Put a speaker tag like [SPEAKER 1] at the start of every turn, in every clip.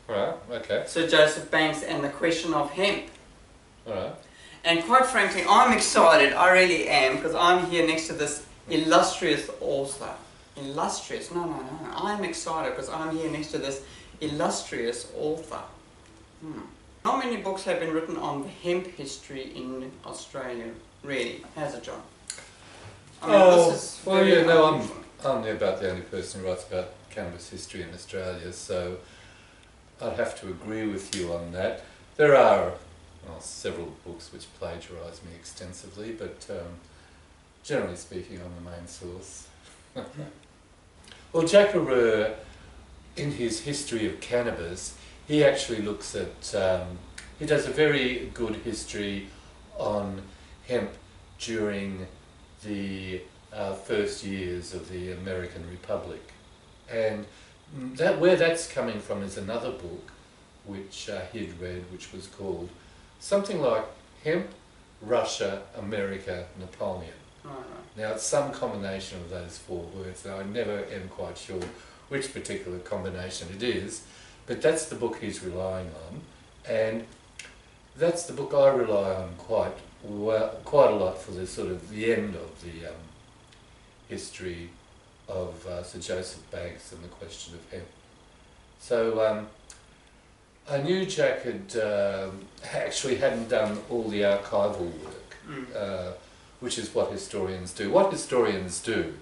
[SPEAKER 1] Right, okay.
[SPEAKER 2] Sir Joseph Banks and the question of hemp.
[SPEAKER 1] Alright.
[SPEAKER 2] And quite frankly, I'm excited, I really am, because I'm here next to this illustrious author. Illustrious? No. I'm excited because I'm here next to this illustrious author. Not many books have been written on the hemp history in Australia, really, has it, John? I mean, this is
[SPEAKER 1] well,
[SPEAKER 2] very
[SPEAKER 1] yeah, no,
[SPEAKER 2] unusual.
[SPEAKER 1] I'm about the only person who writes about cannabis history in Australia, so I'd have to agree with you on that. There are several books which plagiarise me extensively, but generally speaking, I'm the main source. Well, Jackaroo, in his history of cannabis, he actually looks at, he does a very good history on hemp during the first years of the American Republic. And where that's coming from is another book which he'd read, which was called something like Hemp, Russia, America, Napoleon.
[SPEAKER 2] Right.
[SPEAKER 1] Now it's some combination of those four words. Now I never am quite sure which particular combination it is, but that's the book he's relying on, and that's the book I rely on quite a lot for the sort of the end of the history of Sir Joseph Banks and the question of hemp. So I knew Jack had actually hadn't done all the archival work, which is what historians do. What historians do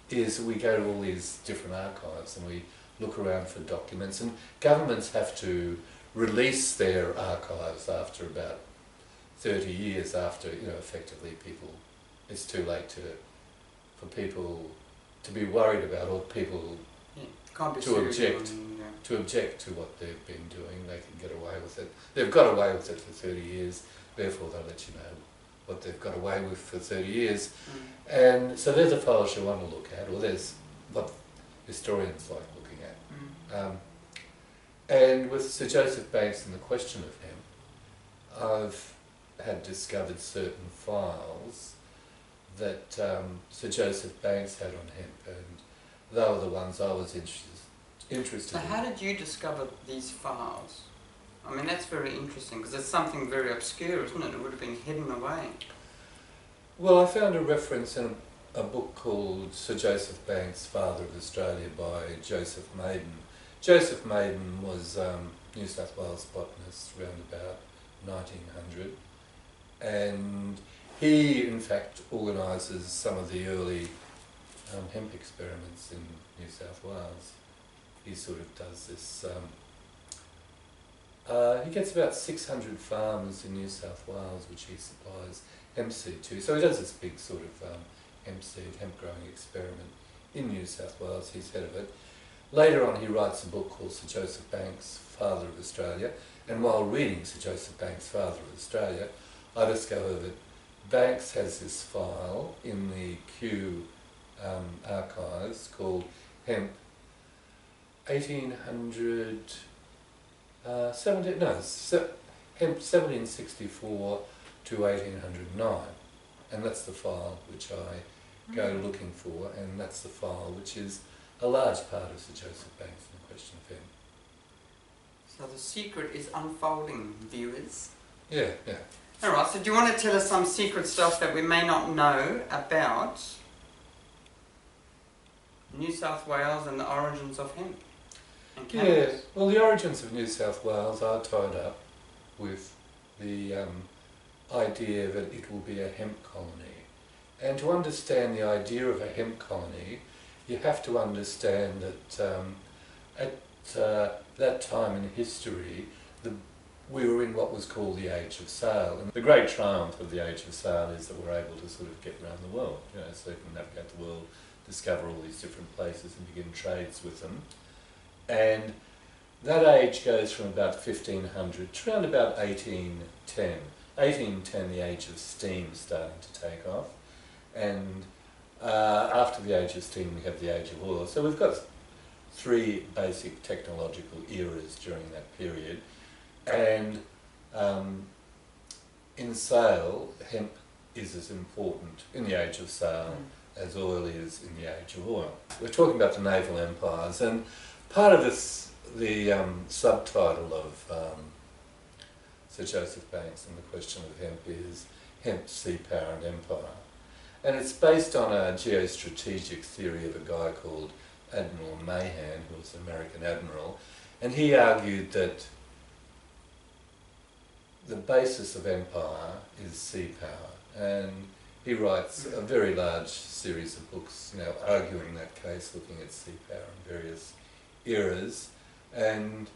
[SPEAKER 1] is we go to all these different archives and we look around for documents, and governments have to release their archives after about 30 years after, effectively it's too late for people to be worried about, or people to object to what they've been doing. They can get away with it. They've got away with it for 30 years, therefore they'll let you know what they've got away with for 30 years. And so there's the files you want to look at, or there's what historians like looking at. And with Sir Joseph Banks and the question of hemp, I've had discovered certain files that Sir Joseph Banks had on hemp, and they were the ones I was interested
[SPEAKER 2] So
[SPEAKER 1] in.
[SPEAKER 2] how did you discover these files? I mean, that's very interesting, because it's something very obscure, isn't it? It would have been hidden away.
[SPEAKER 1] Well, I found a reference in a book called Sir Joseph Banks, Father of Australia by Joseph Maiden. Joseph Maiden was New South Wales botanist around about 1900, and he in fact organises some of the early hemp experiments in New South Wales. He sort of does this, he gets about 600 farmers in New South Wales which he supplies hemp seed to. So he does this big sort of hemp growing experiment in New South Wales. He's head of it. Later on he writes a book called Sir Joseph Banks, Father of Australia, and while reading Sir Joseph Banks, Father of Australia, I discovered that Banks has this file in the Kew archives called Hemp 1764 to 1809, and that's the file which I go looking for, and that's the file which is a large part of Sir Joseph Banks and the question of hemp.
[SPEAKER 2] So the secret is unfolding, viewers.
[SPEAKER 1] Yeah.
[SPEAKER 2] Alright, so do you want to tell us some secret stuff that we may not know about New South Wales and the origins of hemp and cannabis?
[SPEAKER 1] Yeah, well, the origins of New South Wales are tied up with the idea that it will be a hemp colony. And to understand the idea of a hemp colony, you have to understand that at that time in history, we were in what was called the Age of Sail. And the great triumph of the Age of Sail is that we're able to sort of get around the world, so you can navigate the world, discover all these different places and begin trades with them. And that age goes from about 1500 to around about 1810. 1810, the age of steam starting to take off. And after the age of steam, we have the age of oil. So we've got three basic technological eras during that period. And in sail, hemp is as important in the age of sail as oil is in the age of oil. We're talking about the naval empires, and part of this the subtitle of Sir Joseph Banks and the question of hemp is Hemp, Sea Power and Empire. And it's based on a geostrategic theory of a guy called Admiral Mahan, who was an American admiral, and he argued that the basis of empire is sea power, and he writes a very large series of books, you know, arguing that case, looking at sea power in various eras. And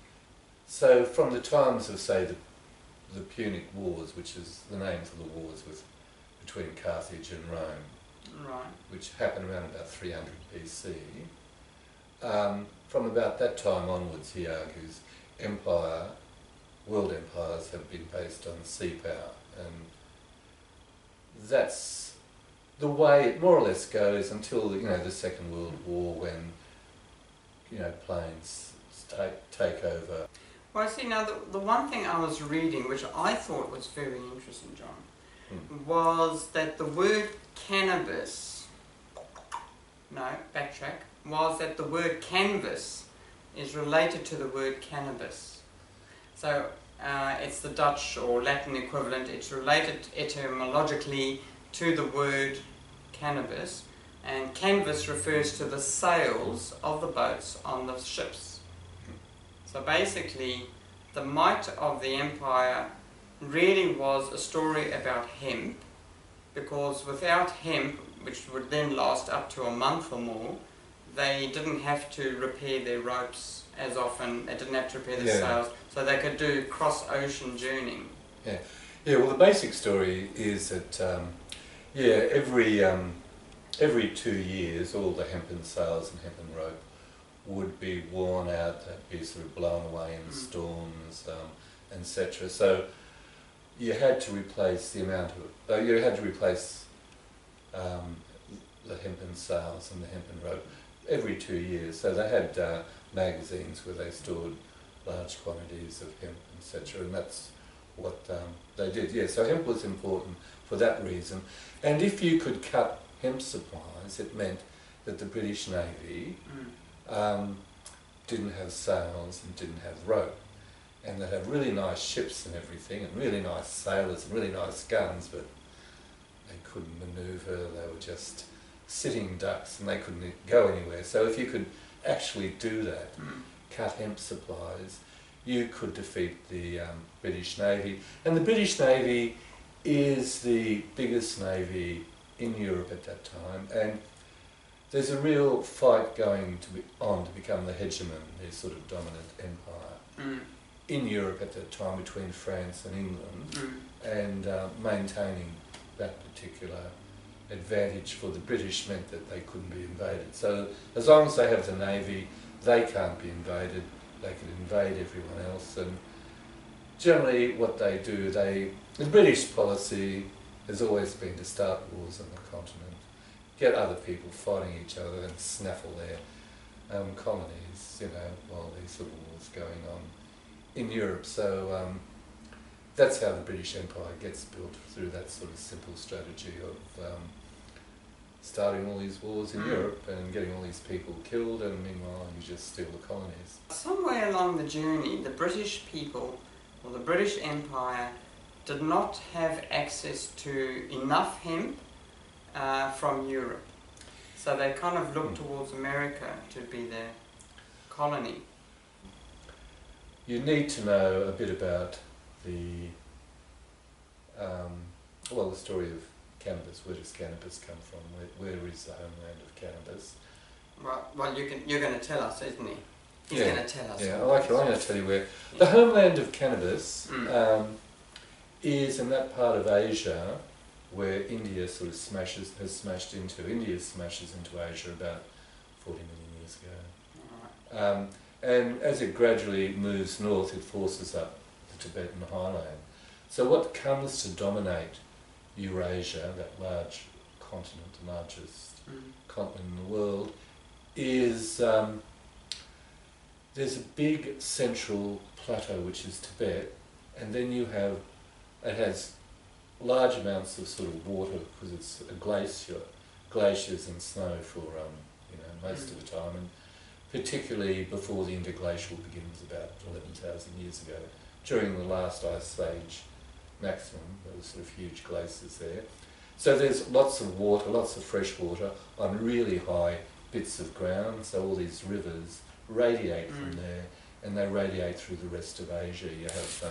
[SPEAKER 1] so from the times of, say, the Punic Wars, which is the names of the wars between Carthage and Rome,
[SPEAKER 2] Right.
[SPEAKER 1] which happened around about 300 BC, from about that time onwards, he argues, world empires have been based on sea power, and that's the way it more or less goes until, you know, the Second World War, when, you know, planes take over.
[SPEAKER 2] Well, see, now the one thing I was reading, which I thought was very interesting, John, was that the word cannabis, no, backtrack, was that the word canvas is related to the word cannabis. So it's the Dutch or Latin equivalent. It's related etymologically to the word cannabis, and canvas refers to the sails of the boats on the ships. So basically, the might of the empire really was a story about hemp, because without hemp, which would then last up to a month or more, they didn't have to repair their ropes as often, they didn't have to repair their sails, so they could do cross-ocean journeying.
[SPEAKER 1] Yeah, well, the basic story is that, every 2 years all the hempen sails and hempen rope would be worn out, they'd be sort of blown away in storms, etc. So you had to replace the amount of, you had to replace the hempen sails and the hempen rope every 2 years. So they had magazines where they stored large quantities of hemp, etc. And that's what they did. Yeah, so hemp was important for that reason. And if you could cut hemp supplies, it meant that the British Navy didn't have sails and didn't have rope. And they'd have really nice ships and everything, and really nice sailors and really nice guns, but they couldn't manoeuvre, they were just sitting ducks and they couldn't go anywhere. So if you could actually do that, cut hemp supplies, you could defeat the British Navy. And the British Navy is the biggest navy in Europe at that time, and there's a real fight going on to become the hegemon, the sort of dominant empire in Europe at that time between France and England, and maintaining that particular advantage for the British meant that they couldn't be invaded. So as long as they have the navy, they can't be invaded, they can invade everyone else. And generally what they do, the British policy has always been to start wars on the continent, get other people fighting each other and snaffle their colonies, you know, while these civil wars going on in Europe. So that's how the British Empire gets built, through that sort of simple strategy of starting all these wars in Europe and getting all these people killed, and meanwhile you just steal the colonies. Somewhere
[SPEAKER 2] along the journey, the British people, or the British Empire, did not have access to enough hemp from Europe. So they kind of looked towards America to be their colony.
[SPEAKER 1] You need to know a bit about the the story of cannabis. Where does cannabis come from? Where is the homeland of cannabis?
[SPEAKER 2] Well, you're going to tell us, isn't he? He's going to tell us.
[SPEAKER 1] Yeah, I'm going to tell you where. The homeland of cannabis is in that part of Asia where India sort of smashes into Asia about 40 million years ago.
[SPEAKER 2] Right.
[SPEAKER 1] And as it gradually moves north, it forces up the Tibetan highland. So what comes to dominate Eurasia, that large continent, the largest continent in the world, is there's a big central plateau which is Tibet, and then it has large amounts of sort of water because it's a glaciers and snow for most of the time, and particularly before the interglacial begins about 11,000 years ago, during the last ice age maximum. There were sort of huge glaciers there. So there's lots of water, lots of fresh water on really high bits of ground, so all these rivers radiate from there, and they radiate through the rest of Asia. You have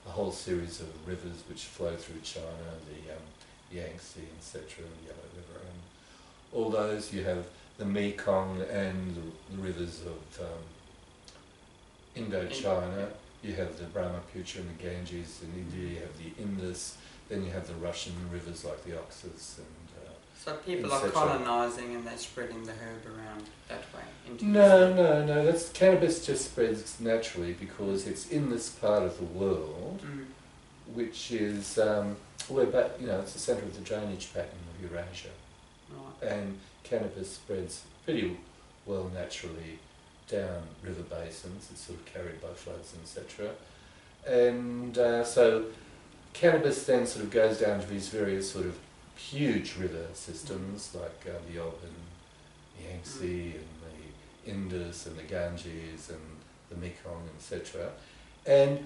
[SPEAKER 1] a whole series of rivers which flow through China, the Yangtze, etc., the Yellow River, and all those. You have the Mekong and the rivers of Indochina. You have the Brahmaputra and the Ganges. In India you have the Indus. Then you have the Russian rivers like the Oxus and
[SPEAKER 2] so people are colonising and they're spreading the herb around that way?
[SPEAKER 1] No. That's cannabis just spreads naturally because it's in this part of the world, which is it's the centre of the drainage pattern of Eurasia,
[SPEAKER 2] right.
[SPEAKER 1] And cannabis spreads pretty well naturally down river basins. It's sort of carried by floods, etc. And so cannabis then sort of goes down to these various sort of huge river systems like the Ob and the Yangtze and the Indus and the Ganges and the Mekong, etc. And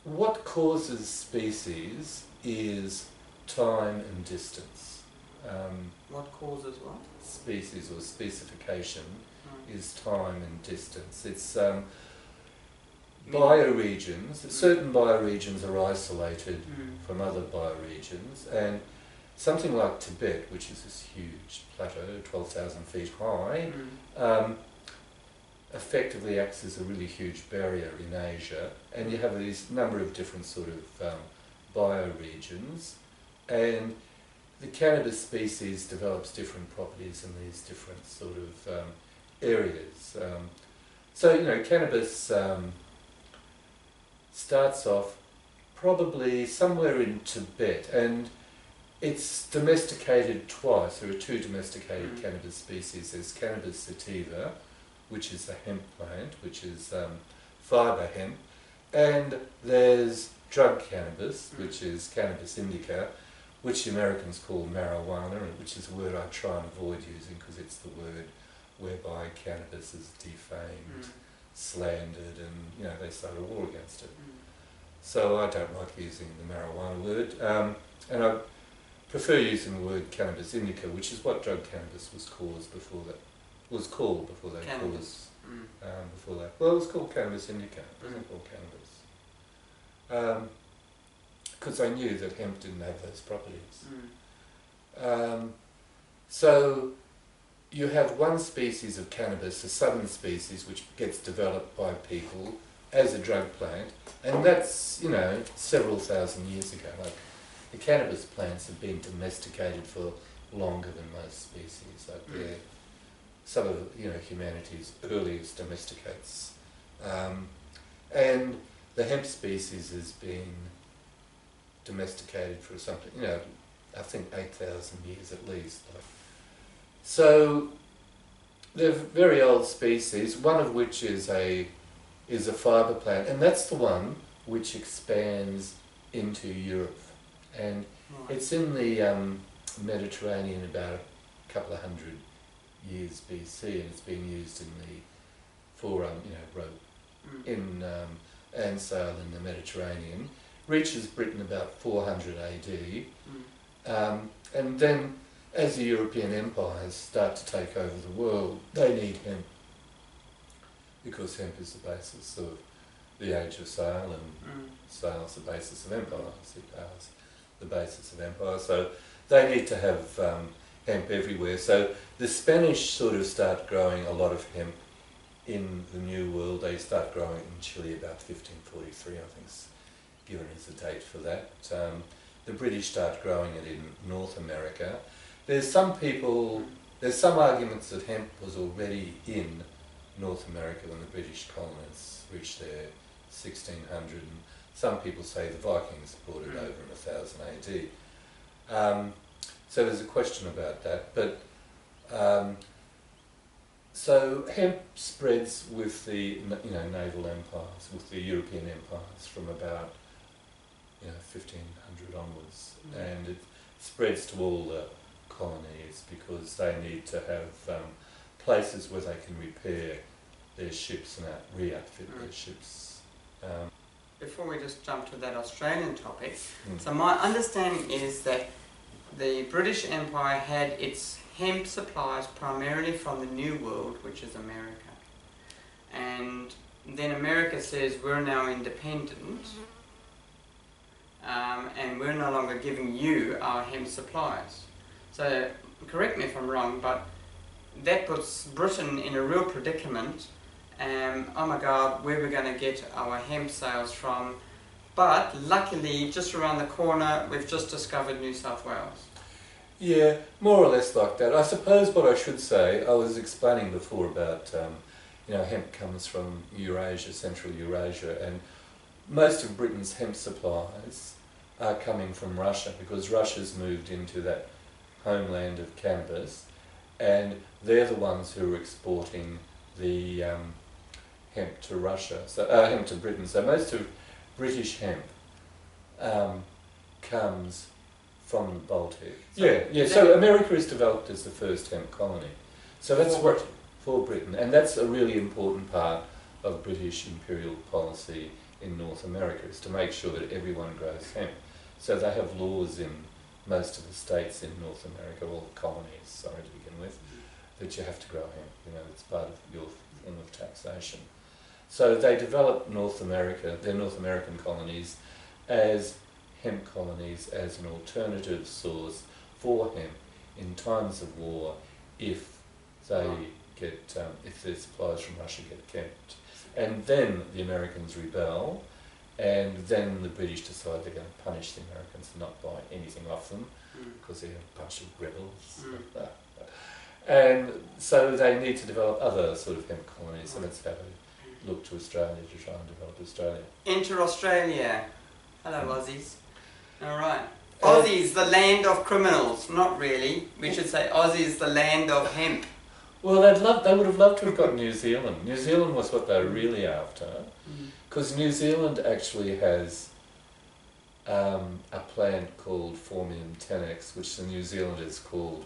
[SPEAKER 1] what causes species is time and distance.
[SPEAKER 2] What causes what?
[SPEAKER 1] Species or specification is time and distance. It's bioregions. Certain bioregions are isolated from other bioregions, and something like Tibet, which is this huge plateau, 12,000 feet high, effectively acts as a really huge barrier in Asia, and you have these number of different sort of bioregions, and the cannabis species develops different properties in these different sort of areas. So cannabis starts off probably somewhere in Tibet, and it's domesticated twice. There are two domesticated cannabis species. There's cannabis sativa, which is a hemp plant, which is fibre hemp, and there's drug cannabis, which is cannabis indica, which the Americans call marijuana, which is a word I try and avoid using because it's the word whereby cannabis is defamed, slandered, and they start a war against it. So I don't like using the marijuana word, and I prefer using the word cannabis indica, which is what drug cannabis was called before that. Before that. Well, it was called cannabis indica. It wasn't called cannabis. Because I knew that hemp didn't have those properties. So you have one species of cannabis, a southern species, which gets developed by people as a drug plant, and that's, several thousand years ago. Like, the cannabis plants have been domesticated for longer than most species. Like they're some of humanity's earliest domesticates. And the hemp species has been domesticated for something, I think 8,000 years at least. So they're very old species, one of which is a fibre plant, and that's the one which expands into Europe. And it's in the Mediterranean about a couple of hundred years BC, and it's been used in rope in and sail in the Mediterranean. Reaches Britain about 400 AD, and then as the European empires start to take over the world, they need hemp, because hemp is the basis of the age of sail, and sail is the basis of empires, the basis of empire, so they need to have hemp everywhere. So the Spanish sort of start growing a lot of hemp in the New World. They start growing it in Chile about 1543, I think, given as a date for that. The British start growing it in North America. There's some arguments that hemp was already in North America when the British colonists reached their 1600, and some people say the Vikings brought it over in 1000 AD. So there's a question about that, but so hemp spreads with the naval empires, with the European empires from about 1500 onwards, and it spreads to all the colonies because they need to have places where they can repair their ships and re-outfit their ships.
[SPEAKER 2] Before we just jump to that Australian topic,
[SPEAKER 1] Mm.
[SPEAKER 2] so my understanding is that the British Empire had its hemp supplies primarily from the New World, which is America. And then America says we're now independent, and we're no longer giving you our hemp supplies. So, correct me if I'm wrong, but that puts Britain in a real predicament. Oh my God, where are we going to get our hemp sales from? But luckily, just around the corner, we've just discovered New South Wales.
[SPEAKER 1] Yeah, more or less like that. I suppose what I should say, I was explaining before about, hemp comes from Eurasia, Central Eurasia, and most of Britain's hemp supplies are coming from Russia because Russia's moved into that homeland of cannabis, and they're the ones who are exporting the hemp to Russia, so hemp to Britain. So most of British hemp comes from the Baltic. So America is developed as the first hemp colony. So that's for Britain, and that's a really important part of British imperial policy in North America, is to make sure that everyone grows hemp. So they have laws in most of the states in North America, all the colonies, sorry to begin with, that you have to grow hemp. It's part of your form of taxation. So they developed North America, their North American colonies, as hemp colonies, as an alternative source for hemp in times of war, if they if their supplies from Russia get kept. And then the Americans rebel, and then the British decide they're going to punish the Americans and not buy anything off them, because they're a bunch of rebels. And so they need to develop other sort of hemp colonies, and that's how they look to Australia to try and develop Australia.
[SPEAKER 2] Enter Australia. Hello, Aussies. Alright. Aussie's the land of criminals. Not really. We should say Aussie's the land of hemp.
[SPEAKER 1] Well, they would have loved to have got New Zealand. New Zealand was what they were really after, because New Zealand actually has a plant called Formium tenax, which the New Zealanders called,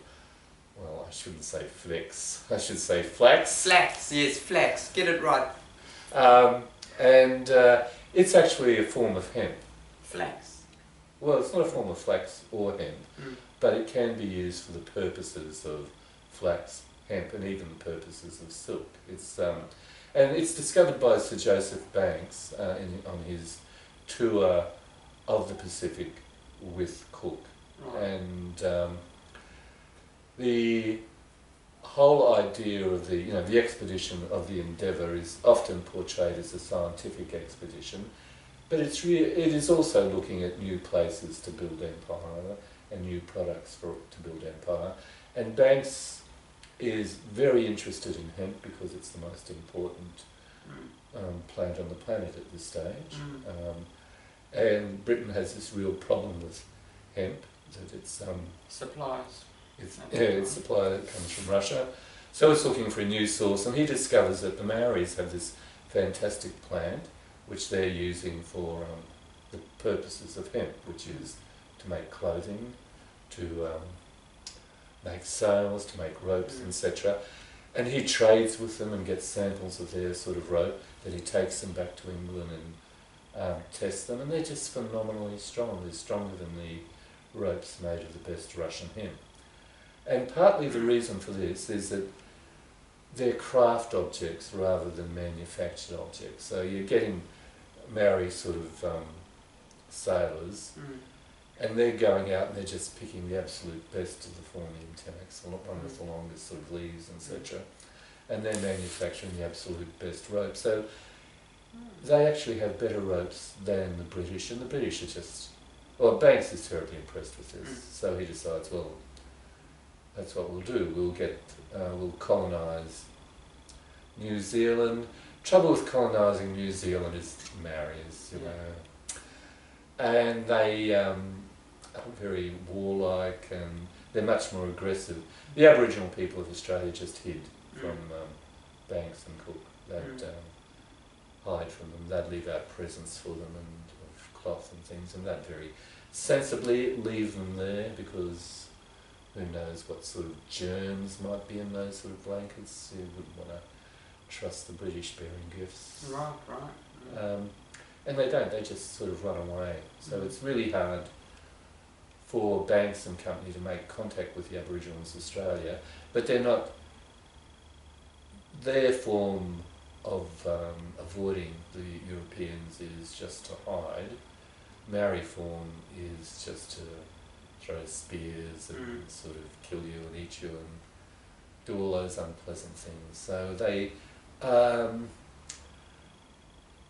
[SPEAKER 1] well, I shouldn't say flex, I should say flax.
[SPEAKER 2] Flax, yes, flax. Get it right.
[SPEAKER 1] And it's actually a form of hemp.
[SPEAKER 2] Flax.
[SPEAKER 1] Well, it's not a form of flax or hemp, but it can be used for the purposes of flax, hemp, and even the purposes of silk. And it's discovered by Sir Joseph Banks on his tour of the Pacific with Cook.
[SPEAKER 2] Right.
[SPEAKER 1] And the whole idea of the expedition of the Endeavour is often portrayed as a scientific expedition, but it is also looking at new places to build empire and new products to build empire. And Banks is very interested in hemp because it's the most important plant on the planet at this stage. And Britain has this real problem with hemp, that it's
[SPEAKER 2] supplies.
[SPEAKER 1] Its supply that comes from Russia. So it's looking for a new source, and he discovers that the Maoris have this fantastic plant which they're using for the purposes of hemp, which is to make clothing, to make sails, to make ropes, etc. And he trades with them and gets samples of their sort of rope, that he takes them back to England and tests them, and they're just phenomenally strong. They're stronger than the ropes made of the best Russian hemp. And partly the reason for this is that they're craft objects rather than manufactured objects. So you're getting Maori sort of sailors, and they're going out and they're just picking the absolute best of the Formium tenax, one with the longest sort of leaves, etc. And they're manufacturing the absolute best rope. So they actually have better ropes than the British, and the British are just... Well, Banks is terribly impressed with this, so he decides, well, that's what we'll do. We'll colonise New Zealand. Trouble with colonising New Zealand is Maoris, and they are very warlike, and they're much more aggressive. The Aboriginal people of Australia just hid from Banks and Cook. They'd hide from them. They'd leave out presents for them and of cloth and things, and they'd very sensibly leave them there because who knows what sort of germs might be in those sort of blankets. You wouldn't want to trust the British bearing gifts.
[SPEAKER 2] Right.
[SPEAKER 1] And they don't, they just sort of run away. So it's really hard for banks and company to make contact with the Aboriginals of Australia, but they're not, their form of avoiding the Europeans is just to hide. Maori form is just to throw spears and sort of kill you and eat you and do all those unpleasant things. So they,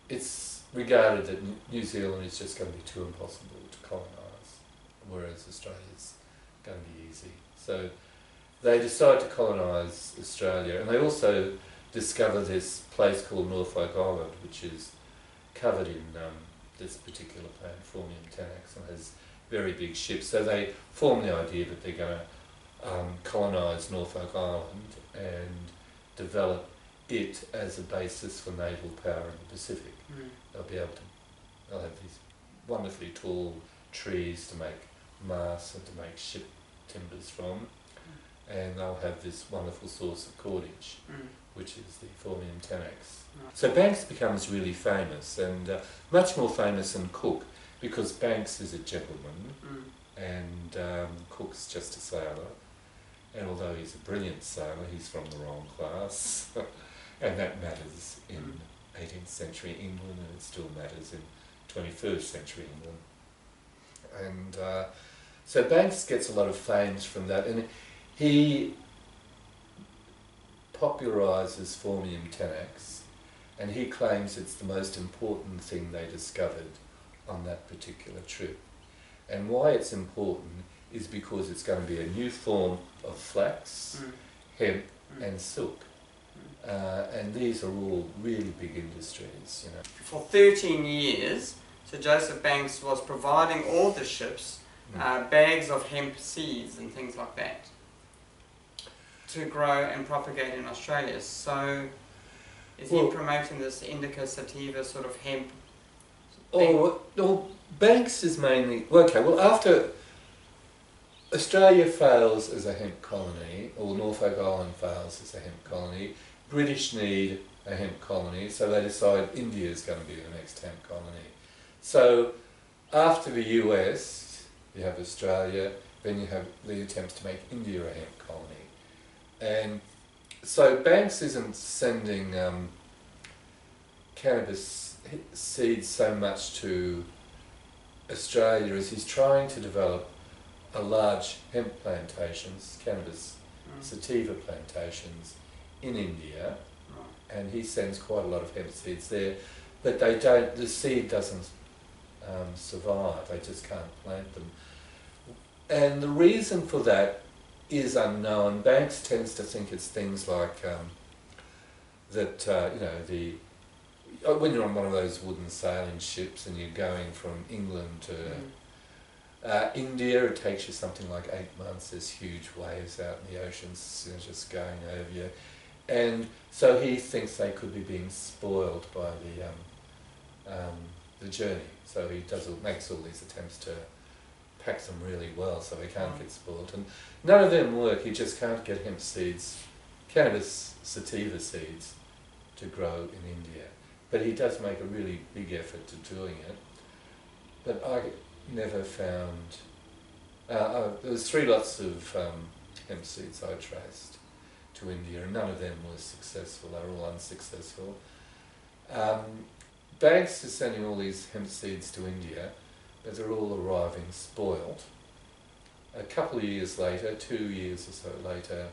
[SPEAKER 1] it's regarded that New Zealand is just going to be too impossible to colonise, whereas Australia's going to be easy. So they decide to colonise Australia, and they also discover this place called Norfolk Island, which is covered in this particular plant, Formium tenax, and has very big ships. So they form the idea that they're going to colonise Norfolk Island and develop it as a basis for naval power in the Pacific. They'll be able to, they'll have these wonderfully tall trees to make masts and to make ship timbers from, and they'll have this wonderful source of cordage, which is the Formium tenax. So Banks becomes really famous, and much more famous than Cook, because Banks is a gentleman and Cook's just a sailor, and although he's a brilliant sailor, he's from the wrong class, and that matters in 18th century England, and it still matters in 21st century England. And so Banks gets a lot of fame from that, and he popularises Formium tenax, and he claims it's the most important thing they discovered on that particular trip. And why it's important is because it's going to be a new form of flax, hemp and silk. And these are all really big industries, you know.
[SPEAKER 2] For 13 years, Sir Joseph Banks was providing all the ships bags of hemp seeds and things like that to grow and propagate in Australia. So is he promoting this indica sativa sort of hemp thing?
[SPEAKER 1] Oh, Banks is mainly, okay, well after Australia fails as a hemp colony, or Norfolk Island fails as a hemp colony, British need a hemp colony, so they decide India is going to be the next hemp colony. So after the US, you have Australia, then you have the attempts to make India a hemp colony. And so Banks isn't sending cannabis seeds so much to Australia as he's trying to develop a large hemp plantations, cannabis sativa plantations in India, and he sends quite a lot of hemp seeds there, but they don't, the seed doesn't survive, they just can't plant them. And the reason for that is unknown. Banks tends to think it's things like that, you know, when you're on one of those wooden sailing ships and you're going from England to India, it takes you something like 8 months. There's huge waves out in the oceans, you know, just going over you. And so he thinks they could be being spoiled by the journey. So he makes all these attempts to pack them really well so they can't get spoiled. And none of them work. You just can't get hemp seeds, cannabis sativa seeds, to grow in India. But he does make a really big effort to doing it. But I never found... there was 3 lots of hemp seeds I traced to India, and none of them was successful. They were all unsuccessful. Banks is sending all these hemp seeds to India, but they're all arriving spoiled. A couple of years later, 2 years or so later,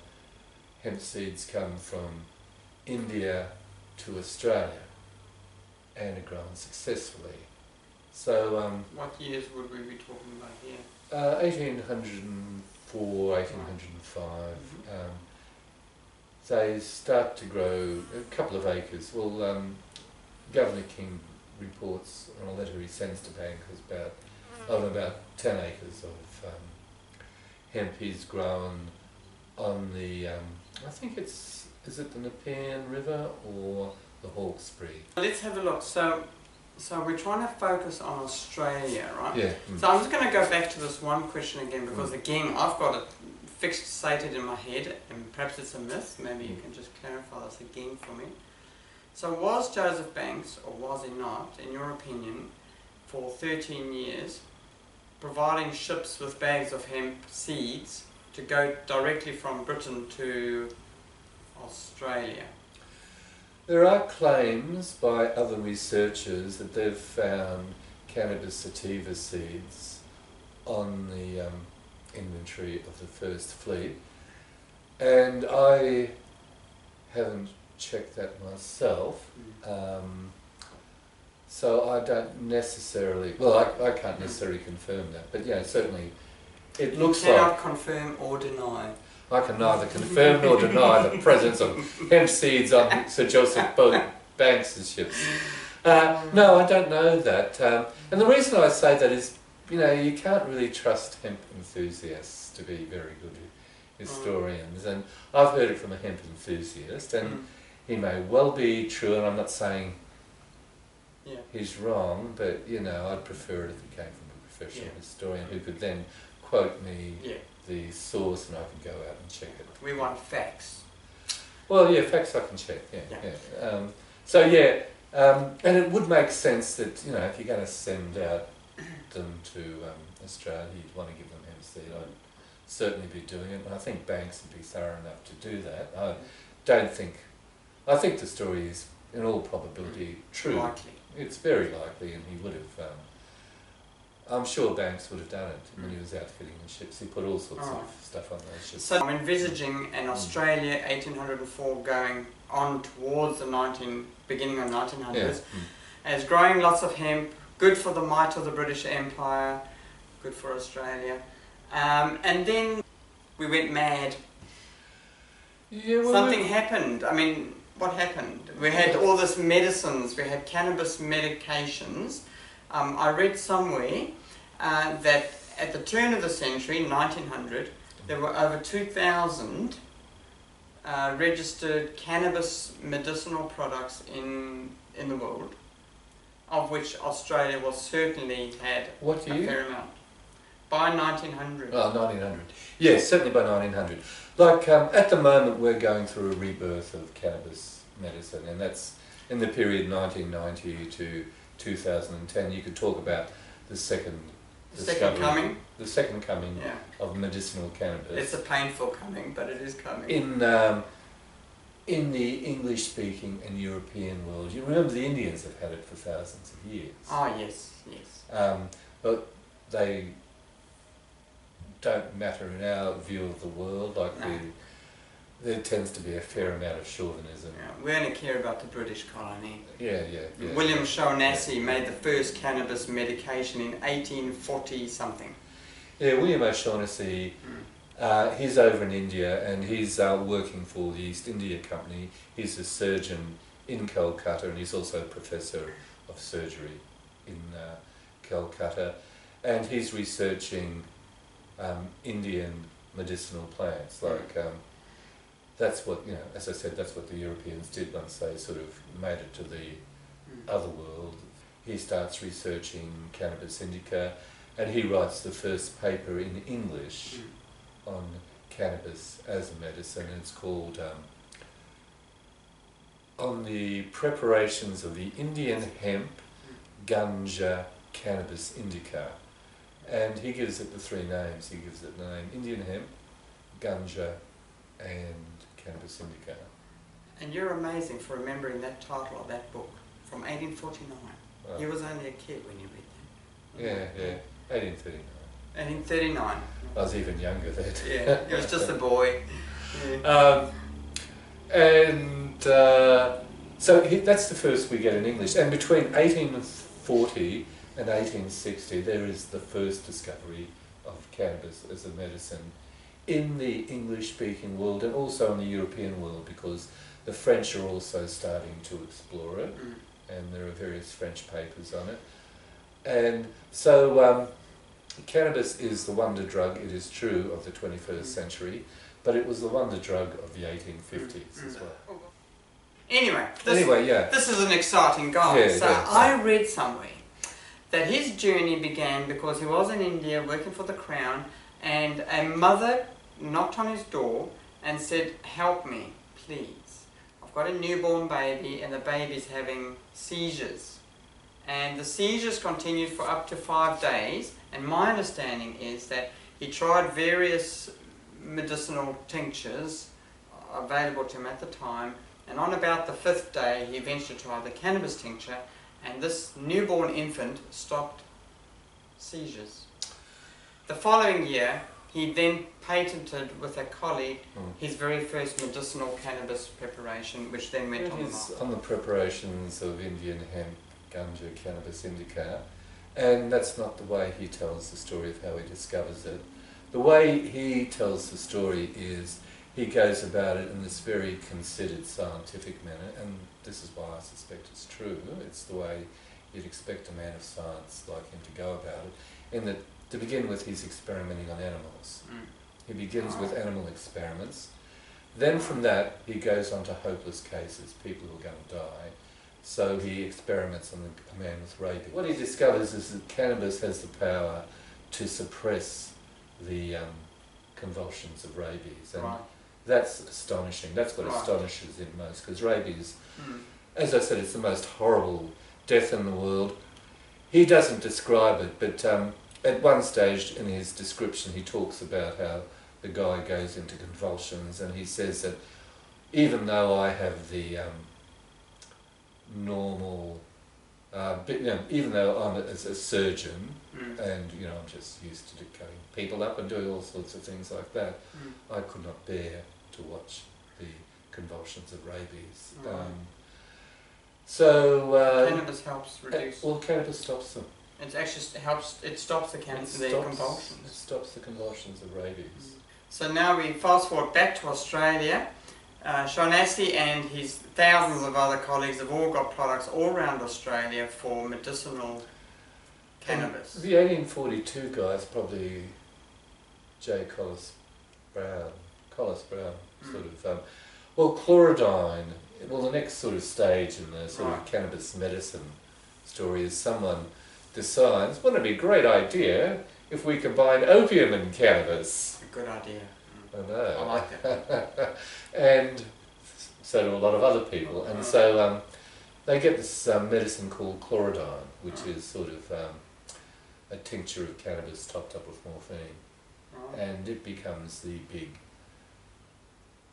[SPEAKER 1] hemp seeds come from India to Australia and are grown successfully. So
[SPEAKER 2] what years would we be talking about here?
[SPEAKER 1] 1804, 1805. They start to grow a couple of acres. Well, Governor King reports on a letter he sends to Bankers about 10 acres of hemp he's grown on the, I think is it the Nepean River or the Hawkesbury?
[SPEAKER 2] Let's have a look. So we're trying to focus on Australia, right?
[SPEAKER 1] Yeah.
[SPEAKER 2] So I'm just going to go back to this one question again, because again, I've got it fixated in my head, and perhaps it's a myth, maybe you can just clarify this again for me. So was Joseph Banks, or was he not, in your opinion, for 13 years, providing ships with bags of hemp seeds to go directly from Britain to Australia?
[SPEAKER 1] There are claims by other researchers that they've found cannabis sativa seeds on the inventory of the first fleet, and I haven't checked that myself, so I don't necessarily, well, I can't necessarily confirm that, but yeah, certainly it looks like...
[SPEAKER 2] You cannot confirm or deny.
[SPEAKER 1] I can neither confirm nor deny the presence of hemp seeds on Sir Joseph Banks' ships. No, I don't know that. And the reason I say that is, you know, you can't really trust hemp enthusiasts to be very good historians. And I've heard it from a hemp enthusiast, and he may well be true, and I'm not saying he's wrong, but, you know, I'd prefer it if it came from a professional historian who could then quote me the source and I could go out and check it.
[SPEAKER 2] We want facts.
[SPEAKER 1] Well, yeah, facts I can check, so, yeah, and it would make sense that, you know, if you're going to send out them to Australia, you'd want to give them hemp seed. I'd certainly be doing it, and I think Banks would be thorough enough to do that. I think the story is, in all probability, true.
[SPEAKER 2] Likely.
[SPEAKER 1] It's very likely, and he would have, I'm sure Banks would have done it when he was outfitting the ships. He put all sorts of stuff on those ships.
[SPEAKER 2] So I'm envisaging an Australia 1804 going on towards the beginning of 1900s, as growing lots of hemp, good for the might of the British Empire, good for Australia. And then we went mad.
[SPEAKER 1] Yeah, well,
[SPEAKER 2] something happened. I mean, what happened? We had all this medicines, we had cannabis medications. I read somewhere that at the turn of the century, 1900, there were over 2,000 registered cannabis medicinal products in the world, of which Australia was certainly had a fair amount. By 1900.
[SPEAKER 1] Oh, 1900. Yes, certainly by 1900. Like, at the moment we're going through a rebirth of cannabis medicine, and that's in the period 1990 to 2010. You could talk about the second
[SPEAKER 2] coming.
[SPEAKER 1] The second coming of medicinal cannabis.
[SPEAKER 2] It's a painful coming, but it is coming.
[SPEAKER 1] In the English-speaking and European world, you remember the Indians have had it for thousands of years.
[SPEAKER 2] Oh, yes, yes.
[SPEAKER 1] But they don't matter in our view of the world. Like there tends to be a fair amount of chauvinism.
[SPEAKER 2] Yeah, we only care about the British colony.
[SPEAKER 1] Yeah.
[SPEAKER 2] William Shaughnessy made the first cannabis medication in 1840 something.
[SPEAKER 1] Yeah, William O'Shaughnessy, he's over in India, and he's working for the East India Company. He's a surgeon in Calcutta, and he's also a professor of surgery in Calcutta, and he's researching Indian medicinal plants. Like that's what, you know, as I said, that's what the Europeans did once they sort of made it to the other world. He starts researching cannabis indica, and he writes the first paper in English on cannabis as a medicine. It's called On the Preparations of the Indian Hemp, Ganja, Cannabis Indica. And he gives it the three names. He gives it the name Indian Hemp, Ganja, and Cannabis Indica.
[SPEAKER 2] And you're amazing for remembering that title of that book from 1849.
[SPEAKER 1] Wow.
[SPEAKER 2] You was only a kid when you read that.
[SPEAKER 1] Yeah, 1839.
[SPEAKER 2] 1839.
[SPEAKER 1] I was even younger then.
[SPEAKER 2] Yeah, he was just a boy.
[SPEAKER 1] Yeah. So that's the first we get in English. And between 1840 and 1860, there is the first discovery of cannabis as a medicine in the English-speaking world, and also in the European world, because the French are also starting to explore it, and there are various French papers on it. And so cannabis is the wonder drug, it is true, of the 21st century, but it was the wonder drug of the 1850s as well.
[SPEAKER 2] Anyway, this is an exciting guy. I read somewhere that his journey began because he was in India working for the Crown, and a mother knocked on his door and said, "Help me, please. I've got a newborn baby and the baby's having seizures." And the seizures continued for up to 5 days, and my understanding is that he tried various medicinal tinctures available to him at the time, and on about the 5th day he eventually tried the cannabis tincture, and this newborn infant stopped seizures. The following year he then patented with a colleague his very first medicinal cannabis preparation, which then went on the market.
[SPEAKER 1] On the preparations of Indian hemp, ganja, cannabis indica, and that's not the way he tells the story of how he discovers it. The way he tells the story is he goes about it in this very considered scientific manner, and this is why I suspect it's true. It's the way you'd expect a man of science like him to go about it, in that to begin with he's experimenting on animals. He begins with animal experiments, then from that he goes on to hopeless cases, people who are going to die. So he experiments on a man with rabies. What he discovers is that cannabis has the power to suppress the convulsions of rabies, and that's astonishing. That's what astonishes him most, because rabies, as I said, it's the most horrible death in the world. He doesn't describe it, but at one stage in his description he talks about how the guy goes into convulsions, and he says that even though I have the normal, even though I'm a surgeon, and I'm just used to cutting people up and doing all sorts of things like that, I could not bear to watch the convulsions of rabies.
[SPEAKER 2] Cannabis helps reduce.
[SPEAKER 1] Well, cannabis stops them.
[SPEAKER 2] It actually helps. It stops the convulsions.
[SPEAKER 1] It stops the convulsions of rabies.
[SPEAKER 2] So now we fast forward back to Australia. Shaughnessy and his thousands of other colleagues have all got products all around Australia for medicinal cannabis.
[SPEAKER 1] And the 1842 guy is probably J. Collis Brown, sort of. Chlorodyne. Well, the next sort of stage in the sort of cannabis medicine story is someone decides, wouldn't it be a great idea if we combine opium and cannabis?
[SPEAKER 2] A good idea.
[SPEAKER 1] I know.
[SPEAKER 2] I like that.
[SPEAKER 1] And so do a lot of other people. And so they get this medicine called chlorodyne, which is sort of a tincture of cannabis topped up with morphine. And it becomes the big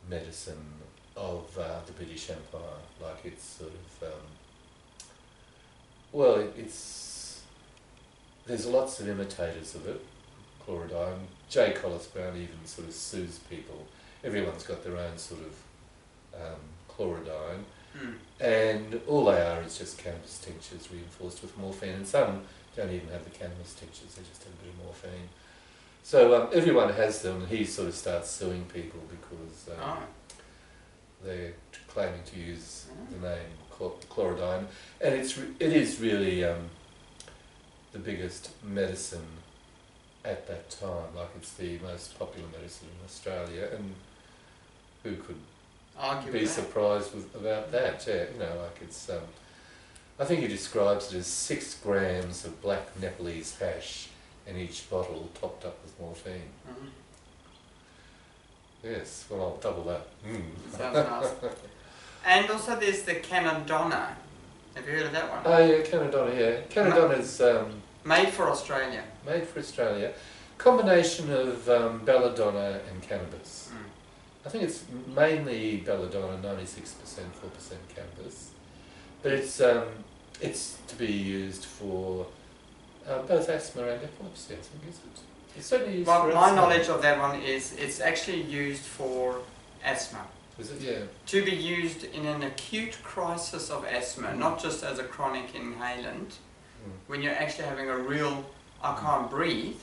[SPEAKER 1] medicine of the British Empire. Like it's sort of, there's lots of imitators of it, chlorodyne. J. Collis Brown even sort of sues people. Everyone's got their own sort of chlorodyne, and all they are is just cannabis tinctures reinforced with morphine, and some don't even have the cannabis tinctures, they just have a bit of morphine. So everyone has them, and he sort of starts suing people because they're claiming to use the name chlorodyne, and it is really the biggest medicine at that time. Like it's the most popular medicine in Australia, and who could be surprised about that? Yeah, like it's. I think he describes it as 6 grams of black Nepalese hash in each bottle, topped up with morphine. Yes, well, I'll double that.
[SPEAKER 2] Sounds nice. And also there's the Canadonna. Have you heard of that one?
[SPEAKER 1] Oh yeah, Canadonna, yeah. Canadonna is...
[SPEAKER 2] made for Australia.
[SPEAKER 1] Made for Australia. Combination of belladonna and cannabis. I think it's mainly belladonna, 96%, 4% cannabis. But it's to be used for both asthma and epilepsy, I think, is it? It's certainly used for
[SPEAKER 2] my
[SPEAKER 1] asthma.
[SPEAKER 2] knowledge of that one is it's actually used for asthma.
[SPEAKER 1] Is it? Yeah.
[SPEAKER 2] To be used in an acute crisis of asthma, not just as a chronic inhalant. When you're actually having a real, I can't breathe,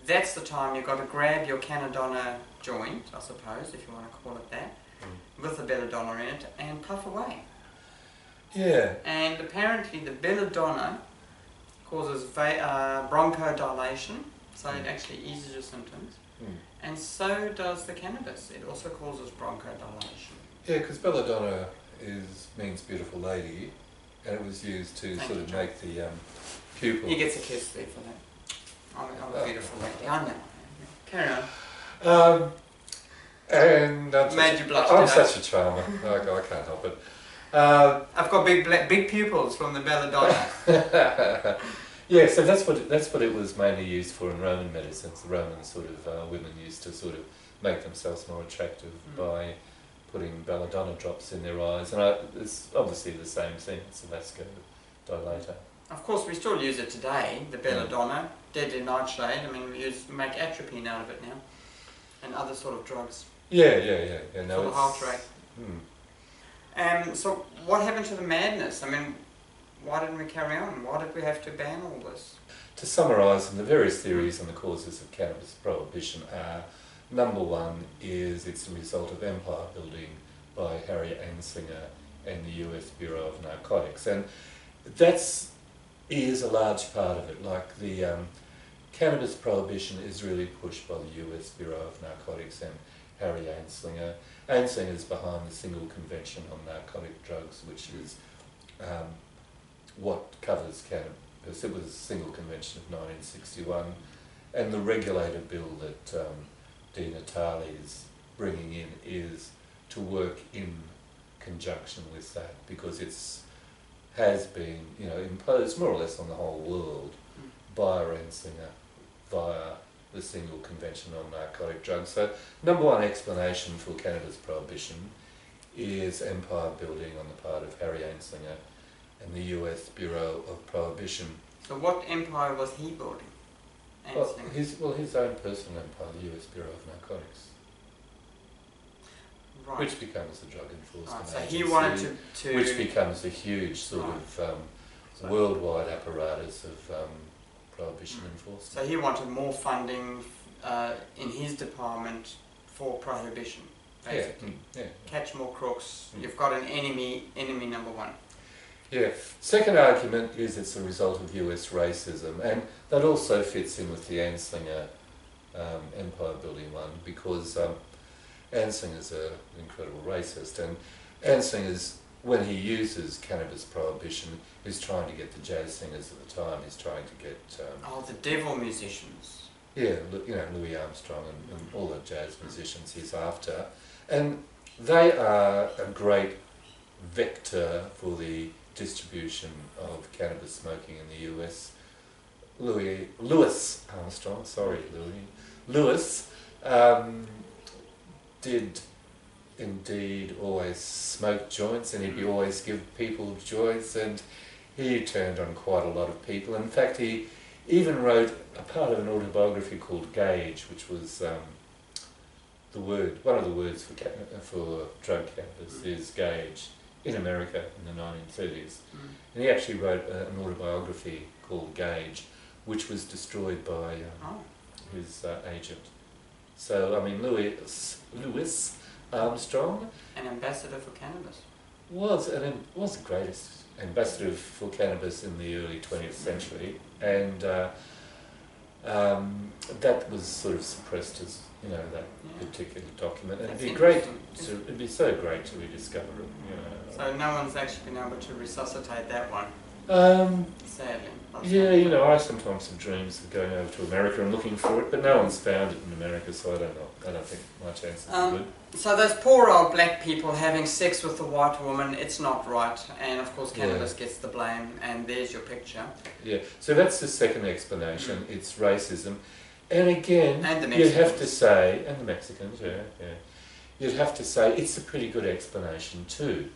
[SPEAKER 2] that's the time you've got to grab your Canadonna joint, I suppose, if you want to call it that, with the belladonna in it, and puff away.
[SPEAKER 1] Yeah.
[SPEAKER 2] And apparently the belladonna causes bronchodilation, so it actually eases your symptoms. And so does the cannabis. It also causes bronchodilation.
[SPEAKER 1] Yeah, because belladonna means beautiful lady, and it was used to sort of make the pupil.
[SPEAKER 2] He gets a kiss there for that. I'm a beautiful lady. I know. Carry on.
[SPEAKER 1] And
[SPEAKER 2] Made you blush
[SPEAKER 1] I'm
[SPEAKER 2] today.
[SPEAKER 1] such a charmer. I can't help it.
[SPEAKER 2] I've got big pupils from the belladonna.
[SPEAKER 1] Yeah, so that's what it was mainly used for in Roman medicines. The Roman sort of women used to sort of make themselves more attractive by putting belladonna drops in their eyes, and it's obviously the same thing. It's a vasodilator.
[SPEAKER 2] Of course, we still use it today. The belladonna, deadly nightshade. I mean, we make atropine out of it now, and other sort of drugs.
[SPEAKER 1] Yeah. No,
[SPEAKER 2] for the heart rate. So what happened to the madness? I mean, why didn't we carry on? Why did we have to ban all this?
[SPEAKER 1] To summarise, the various theories on the causes of cannabis prohibition are: number one is it's a result of empire building by Harry Anslinger and the US Bureau of Narcotics, and is a large part of it. Like the cannabis prohibition is really pushed by the US Bureau of Narcotics and Harry Anslinger. Anslinger is behind the Single Convention on Narcotic Drugs, which is what covers cannabis. It was a Single Convention of 1961, and the regulator bill that Di Natale is bringing in is to work in conjunction with that, because has been imposed more or less on the whole world by Anslinger via the Single Convention on Narcotic Drugs. So, number one explanation for cannabis prohibition is empire building on the part of Harry Anslinger and the US Bureau of Prohibition.
[SPEAKER 2] So what empire was he building?
[SPEAKER 1] Well, his own personal empire, the US Bureau of Narcotics.
[SPEAKER 2] Right.
[SPEAKER 1] Which becomes the drug enforcement
[SPEAKER 2] So
[SPEAKER 1] agency,
[SPEAKER 2] he wanted to...
[SPEAKER 1] which becomes a huge sort of worldwide apparatus of prohibition enforcement.
[SPEAKER 2] So he wanted more funding in his department for prohibition, basically.
[SPEAKER 1] Yeah.
[SPEAKER 2] Catch more crooks. You've got an enemy number one.
[SPEAKER 1] Yeah. Second argument is it's a result of US racism, and that also fits in with the Anslinger empire building one, because Anslinger's an incredible racist, and Anslinger's, when he uses cannabis prohibition, is trying to get the jazz singers at the time. He's trying to get
[SPEAKER 2] the devil musicians.
[SPEAKER 1] Yeah, Louis Armstrong and all the jazz musicians he's after, and they are a great vector for the distribution of cannabis smoking in the US. Louis Armstrong, Louis did indeed always smoke joints, and he'd always give people joints, and he turned on quite a lot of people. In fact, he even wrote a part of an autobiography called Gauge, which was one of the words for drug cannabis is gauge in America in the 1930s. And he actually wrote an autobiography called Gauge, which was destroyed by his agent. So, I mean, Louis Armstrong,
[SPEAKER 2] an ambassador for cannabis,
[SPEAKER 1] was the greatest ambassador for cannabis in the early 20th century, and that was sort of suppressed as that particular document. And it'd be so great to rediscover it.
[SPEAKER 2] So no one's actually been able to resuscitate that one. Sadly.
[SPEAKER 1] Yeah, I sometimes have dreams of going over to America and looking for it, but no one's found it in America, so I don't know. I don't think my chances are good.
[SPEAKER 2] So those poor old black people having sex with the white woman, it's not right, and of course cannabis gets the blame, and there's your picture.
[SPEAKER 1] Yeah, so that's the second explanation, it's racism. And again,
[SPEAKER 2] and the
[SPEAKER 1] you'd have to say, and the Mexicans, you'd have to say it's a pretty good explanation too,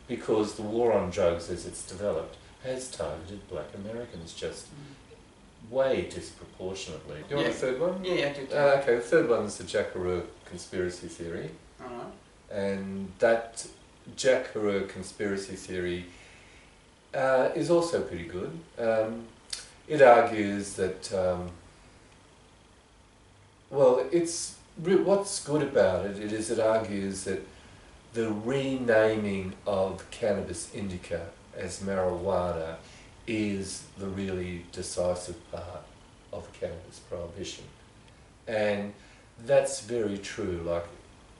[SPEAKER 1] because the war on drugs as it's developed has targeted black Americans just way disproportionately. Do you want a third one?
[SPEAKER 2] Yeah, I do.
[SPEAKER 1] Okay, the third one is the Jack Herer conspiracy theory. And that Jack Herer conspiracy theory is also pretty good. It argues that, what's good about it is it argues that the renaming of cannabis indica as marijuana is the really decisive part of cannabis prohibition. And that's very true. Like,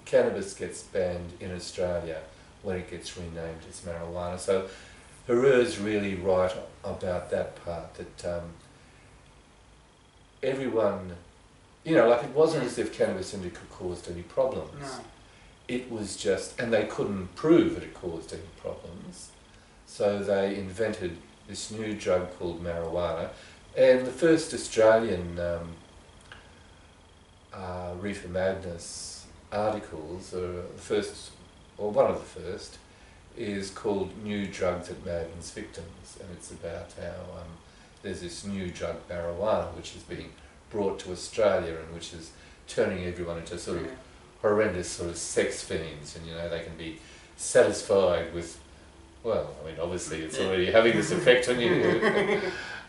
[SPEAKER 1] cannabis gets banned in Australia when it gets renamed as marijuana. So Herer's really right about that part, that everyone you know, like it wasn't as if cannabis indica caused any problems.
[SPEAKER 2] No.
[SPEAKER 1] It was just, and they couldn't prove that it caused any problems, so they invented this new drug called marijuana, and the first Australian Reefer Madness articles, or the first, or one of the first, is called New Drug That Maddens Victims, and it's about how there's this new drug marijuana which is being brought to Australia and which is turning everyone into sort of horrendous sort of sex fiends, and you know, they can be satisfied with, well, I mean obviously it's already having this effect on you.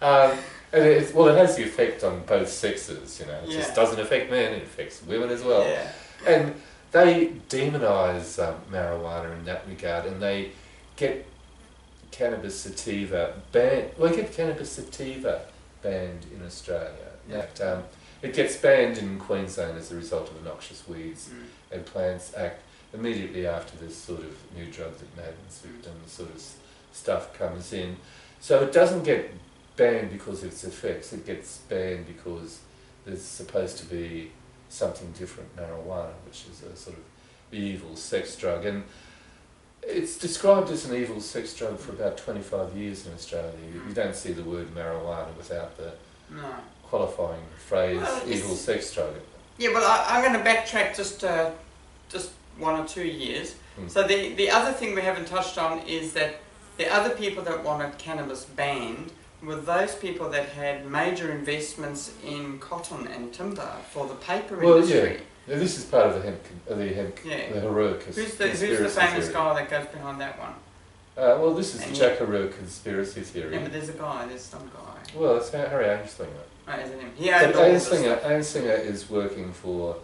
[SPEAKER 1] And it has the effect on both sexes, you know, it just doesn't affect men, it affects women as well.
[SPEAKER 2] Yeah.
[SPEAKER 1] And they demonise marijuana in that regard, and they get cannabis sativa banned. Well, they get cannabis sativa banned in Australia. That, it gets banned in Queensland as a result of the Noxious Weeds and Plants Act immediately after this sort of new drug that maddens victims sort of stuff comes in. So it doesn't get banned because of its effects, it gets banned because there's supposed to be something different, marijuana, which is a sort of evil sex drug. And it's described as an evil sex drug for about 25 years in Australia. You don't see the word marijuana without the qualifying phrase evil sex drug.
[SPEAKER 2] Yeah, well, I'm going to backtrack just 1 or 2 years. So the other thing we haven't touched on is that the other people that wanted cannabis banned were those people that had major investments in cotton and timber for the paper industry.
[SPEAKER 1] Yeah, this is part of the hemp, the Heroic
[SPEAKER 2] Who's the famous guy that goes behind that one?
[SPEAKER 1] Well, this is the Jack Heroic conspiracy theory.
[SPEAKER 2] Yeah, but there's some guy.
[SPEAKER 1] Well, it's Harry Anslinger.
[SPEAKER 2] Oh, isn't him?
[SPEAKER 1] But Anslinger is working for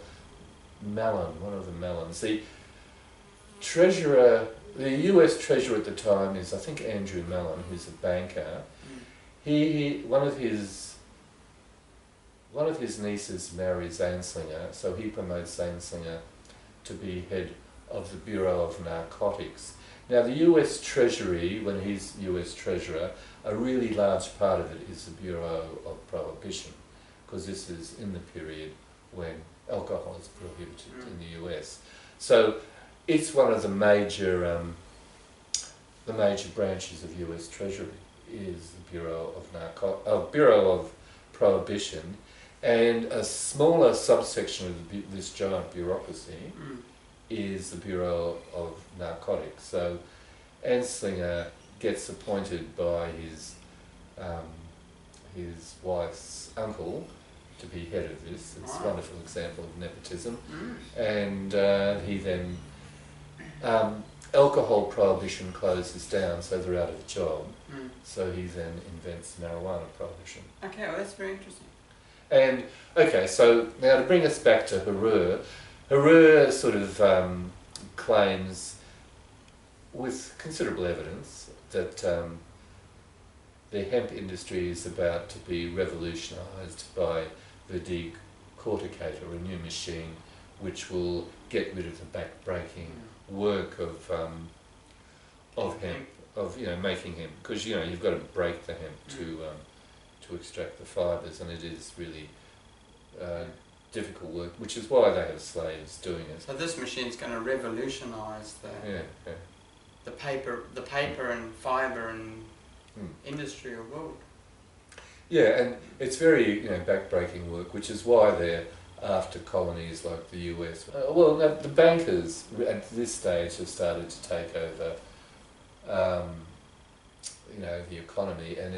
[SPEAKER 1] Mellon, one of the Mellons. The treasurer, the US treasurer at the time is, I think, Andrew Mellon, who's a banker. One of his nieces marries Anslinger, so he promotes Anslinger to be head of the Bureau of Narcotics. Now the US Treasury, when he's US Treasurer, a really large part of it is the Bureau of Prohibition, because this is in the period when alcohol is prohibited in the US. So it's one of the major branches of US Treasury is the Bureau of Prohibition, and a smaller subsection of this giant bureaucracy is the Bureau of Narcotics. So Anslinger gets appointed by his wife's uncle to be head of this. It's a wonderful example of nepotism. And he then alcohol prohibition closes down, so they're out of a job. So he then invents marijuana prohibition.
[SPEAKER 2] Okay, well that's very interesting.
[SPEAKER 1] And, okay, so now to bring us back to Herer sort of claims, with considerable evidence, that the hemp industry is about to be revolutionised by the decorticator, a new machine which will get rid of the back-breaking work of hemp, of making hemp, because you've got to break the hemp to extract the fibres, and it is really difficult work, which is why they have slaves doing it.
[SPEAKER 2] So this machine's going to revolutionise the paper and fibre and industry of world.
[SPEAKER 1] Yeah, and it's very back-breaking work, which is why they're after colonies like the US. Well, the bankers at this stage have started to take over, the economy, and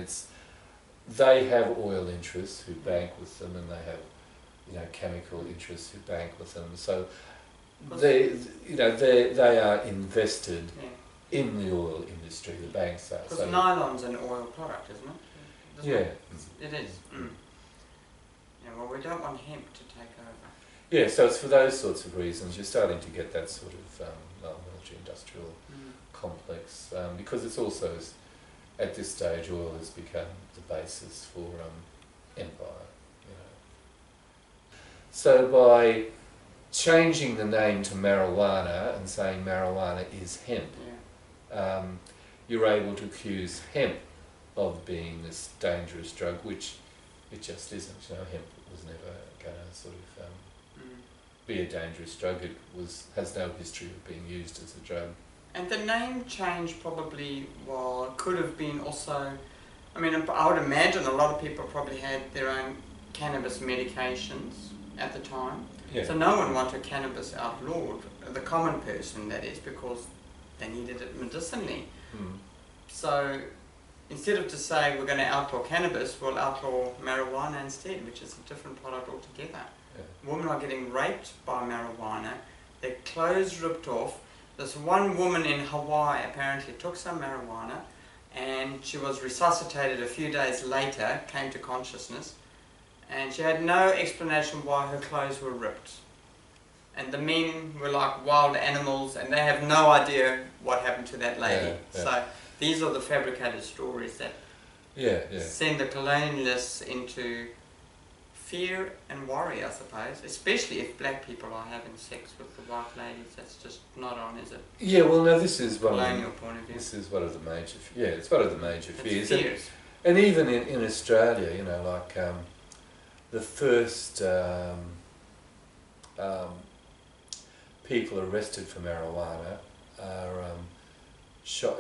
[SPEAKER 1] they have oil interests who bank with them, and they have chemical interests who bank with them. So they are invested in the oil industry. The banks are.
[SPEAKER 2] Because nylon's an oil product, isn't it? It is. Yeah, well, we don't want hemp to take over.
[SPEAKER 1] Yeah, so it's for those sorts of reasons you're starting to get that sort of military-industrial complex, because it's also, at this stage, oil has become the basis for empire. So by changing the name to marijuana and saying marijuana is hemp, you're able to accuse hemp of being this dangerous drug, which it just isn't. Hemp was never going to sort of be a dangerous drug. It has no history of being used as a drug.
[SPEAKER 2] And the name change probably could have been also, I mean, I would imagine a lot of people probably had their own cannabis medications at the time.
[SPEAKER 1] Yeah.
[SPEAKER 2] So no one wanted cannabis outlawed, the common person that is, because they needed it medicinally. So instead of to say we're going to outlaw cannabis, we'll outlaw marijuana instead, which is a different product altogether.
[SPEAKER 1] Yeah.
[SPEAKER 2] Women are getting raped by marijuana, their clothes ripped off. This one woman in Hawaii apparently took some marijuana and she was resuscitated a few days later, came to consciousness, and she had no explanation why her clothes were ripped. And the men were like wild animals and they have no idea what happened to that lady.
[SPEAKER 1] Yeah, yeah.
[SPEAKER 2] So these are the fabricated stories that send the colonialists into fear and worry, I suppose, especially if black people are having sex with the white ladies. That's just not on, is it?
[SPEAKER 1] Yeah, well, no, this is one
[SPEAKER 2] colonial point of view.
[SPEAKER 1] This is one of the major, it's one of the major fears.
[SPEAKER 2] Fears.
[SPEAKER 1] And even in Australia, you know, like the first people arrested for marijuana are ship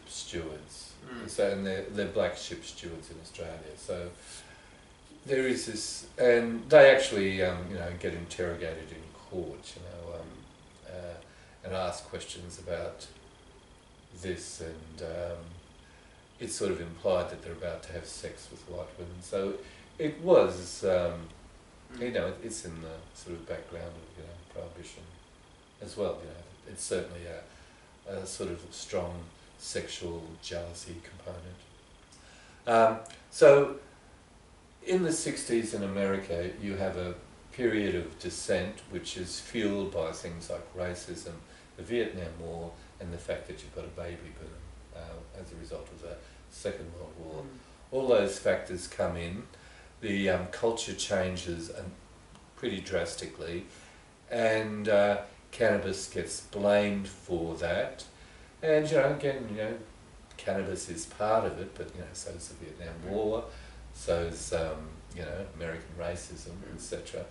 [SPEAKER 1] stewards. So, and they're black ship stewards in Australia. So there is this, and they actually get interrogated in court, and ask questions about this, and it's sort of implied that they're about to have sex with white women. So it was, it's in the sort of background of prohibition as well. It's certainly a sort of strong sexual jealousy component. So in the 60s in America, you have a period of dissent which is fueled by things like racism, the Vietnam War, and the fact that you've got a baby boom as a result of the Second World War. All those factors come in. The culture changes pretty drastically, and cannabis gets blamed for that. And cannabis is part of it, but so is the Vietnam War, so is American racism, etc.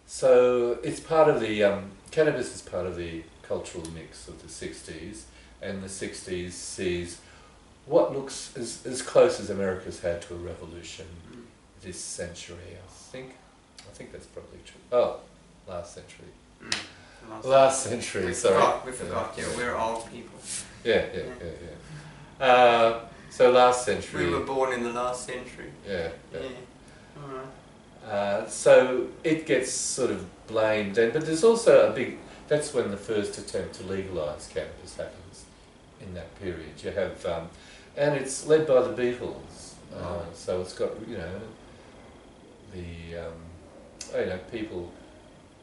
[SPEAKER 1] So it's part of the cannabis is part of the cultural mix of the 60s, and the 60s sees what looks as close as America's had to a revolution this century. I think that's probably true. Oh, last century. Last century, sorry.
[SPEAKER 2] We forgot, we're old people.
[SPEAKER 1] Yeah. So last century.
[SPEAKER 2] We were born in the last century.
[SPEAKER 1] Yeah.
[SPEAKER 2] Alright.
[SPEAKER 1] So it gets sort of blamed then, but there's also that's when the first attempt to legalise cannabis happens in that period. You have, and it's led by the Beatles, so it's got, people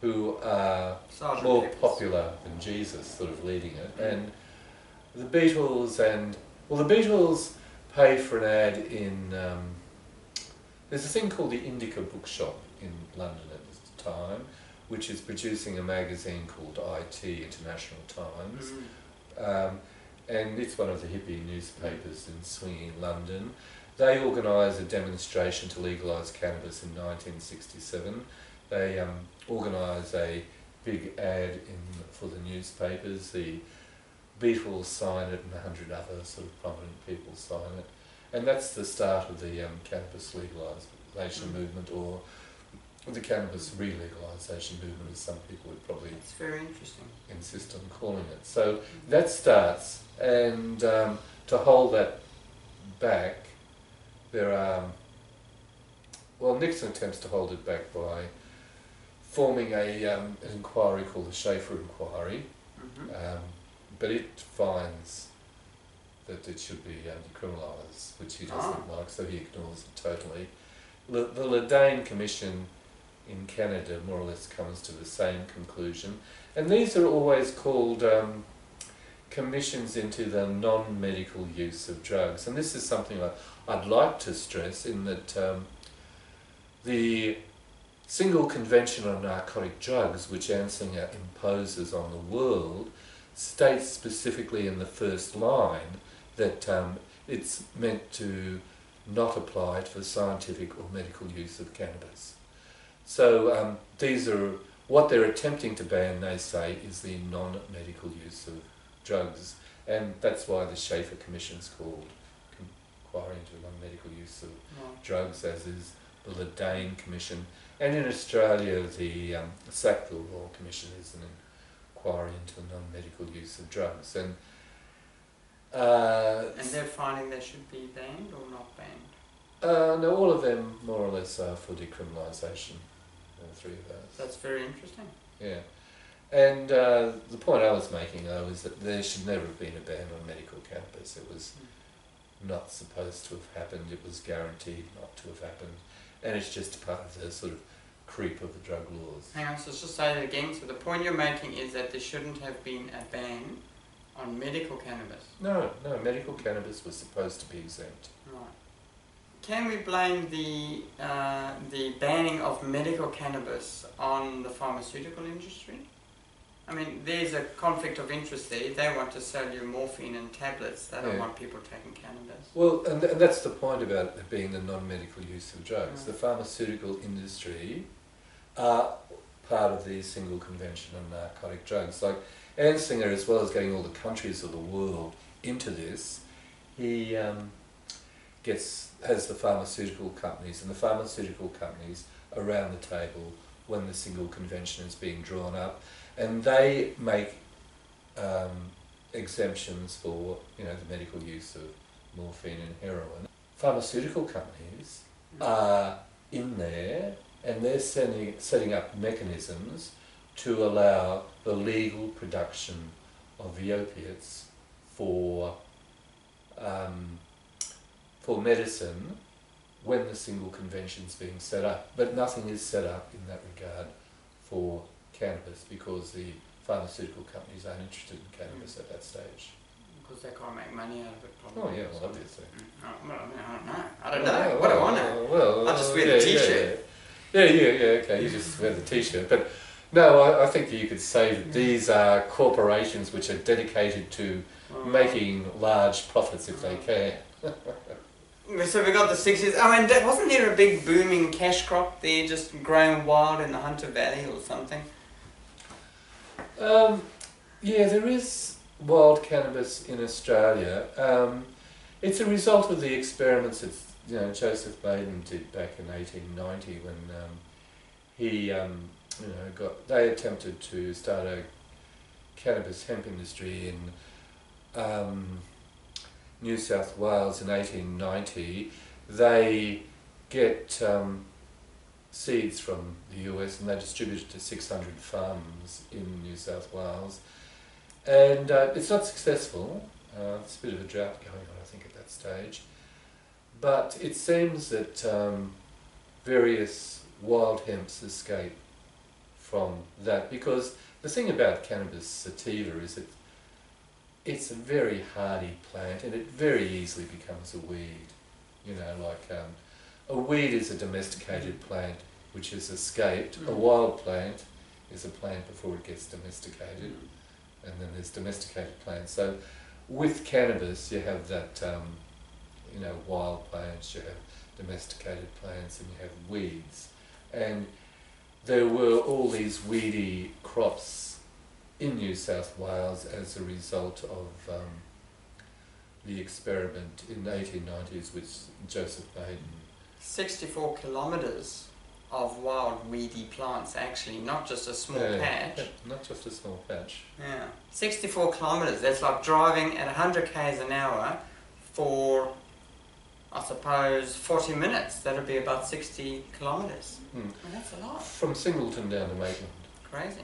[SPEAKER 1] who are more popular than Jesus sort of leading it, and the Beatles the Beatles pay for an ad in, there's a thing called the Indica Bookshop in London at the time, which is producing a magazine called IT, International Times, and it's one of the hippie newspapers in swinging London. They organise a demonstration to legalise cannabis in 1967. They organise a big ad for the newspapers. The Beatles sign it, and 100 other sort of prominent people sign it. And that's the start of the cannabis legalisation movement, or the cannabis re-legalisation movement, as some people would probably
[SPEAKER 2] very interesting.
[SPEAKER 1] Insist on calling it. So that starts, and to hold that back, there are, Nixon attempts to hold it back by forming an inquiry called the Schaefer Inquiry, but it finds that it should be decriminalised, which he doesn't like, so he ignores it totally. The Ledane Commission in Canada more or less comes to the same conclusion, and these are always called commissions into the non-medical use of drugs, and this is something I'd like to stress, in that the single convention on narcotic drugs, which Anslinger imposes on the world, states specifically in the first line that it's meant to not applied for scientific or medical use of cannabis. So these are what they're attempting to ban, they say, is the non-medical use of drugs, and that's why the Schaefer Commission's called, inquiry into non-medical use of drugs, as is the Ledane Commission, and in Australia the Sackville Royal Commission is an inquiry into the non-medical use of drugs, and
[SPEAKER 2] they're finding they should be banned or not banned?
[SPEAKER 1] no, all of them more or less are for decriminalisation, all three of those.
[SPEAKER 2] That's very interesting.
[SPEAKER 1] Yeah. And the point I was making, though, is that there should never have been a ban on medical cannabis. It was not supposed to have happened. It was guaranteed not to have happened. And it's just part of the sort of creep of the drug laws.
[SPEAKER 2] Hang on, so let's just say it again. So the point you're making is that there shouldn't have been a ban on medical cannabis.
[SPEAKER 1] No, medical cannabis was supposed to be exempt.
[SPEAKER 2] Right. Can we blame the banning of medical cannabis on the pharmaceutical industry? I mean, there's a conflict of interest there. They want to sell you morphine and tablets. They don't want people taking cannabis.
[SPEAKER 1] Well, and that's the point about it being the non-medical use of drugs. The pharmaceutical industry are part of the single convention on narcotic drugs. Like Anslinger, as well as getting all the countries of the world into this, he has the pharmaceutical companies, and the pharmaceutical companies around the table when the single convention is being drawn up, and they make exemptions for the medical use of morphine and heroin. Pharmaceutical companies are in there, and they're setting up mechanisms to allow the legal production of the opiates for medicine when the single convention is being set up. But nothing is set up in that regard for cannabis because the pharmaceutical companies aren't interested in cannabis at that stage.
[SPEAKER 2] Because they can't make money out of it, probably.
[SPEAKER 1] Oh yeah, well obviously.
[SPEAKER 2] Well, I don't know. What do I know?
[SPEAKER 1] Well,
[SPEAKER 2] I'll just wear the t-shirt.
[SPEAKER 1] Yeah, okay, you just wear the t-shirt. But no, I think that you could say that these are corporations which are dedicated to making large profits if they can.
[SPEAKER 2] So we got the 60s. I mean, wasn't there a big booming cash crop there just growing wild in the Hunter Valley or something?
[SPEAKER 1] Yeah, there is wild cannabis in Australia. It's a result of the experiments that Joseph Maiden did back in 1890 when he they attempted to start a cannabis hemp industry in New South Wales in 1890. They get seeds from the US and they distribute it to 600 farms in New South Wales, and it's not successful. It's a bit of a drought going on, I think, at that stage, but it seems that various wild hemps escape from that, because the thing about cannabis sativa is that it's a very hardy plant and it very easily becomes a weed. A weed is a domesticated plant which has escaped. A wild plant is a plant before it gets domesticated, and then there's domesticated plants. So with cannabis you have that, wild plants, you have domesticated plants, and you have weeds. And there were all these weedy crops in New South Wales as a result of the experiment in the 1890s with Joseph Maiden.
[SPEAKER 2] 64 kilometres of wild weedy plants, actually, not just a small patch.
[SPEAKER 1] Yeah, not just a small patch.
[SPEAKER 2] Yeah, 64 kilometres, that's like driving at 100 k's an hour for, I suppose, 40 minutes. That would be about 60 kilometres. Well, that's a lot.
[SPEAKER 1] From Singleton down to Maitland.
[SPEAKER 2] Crazy.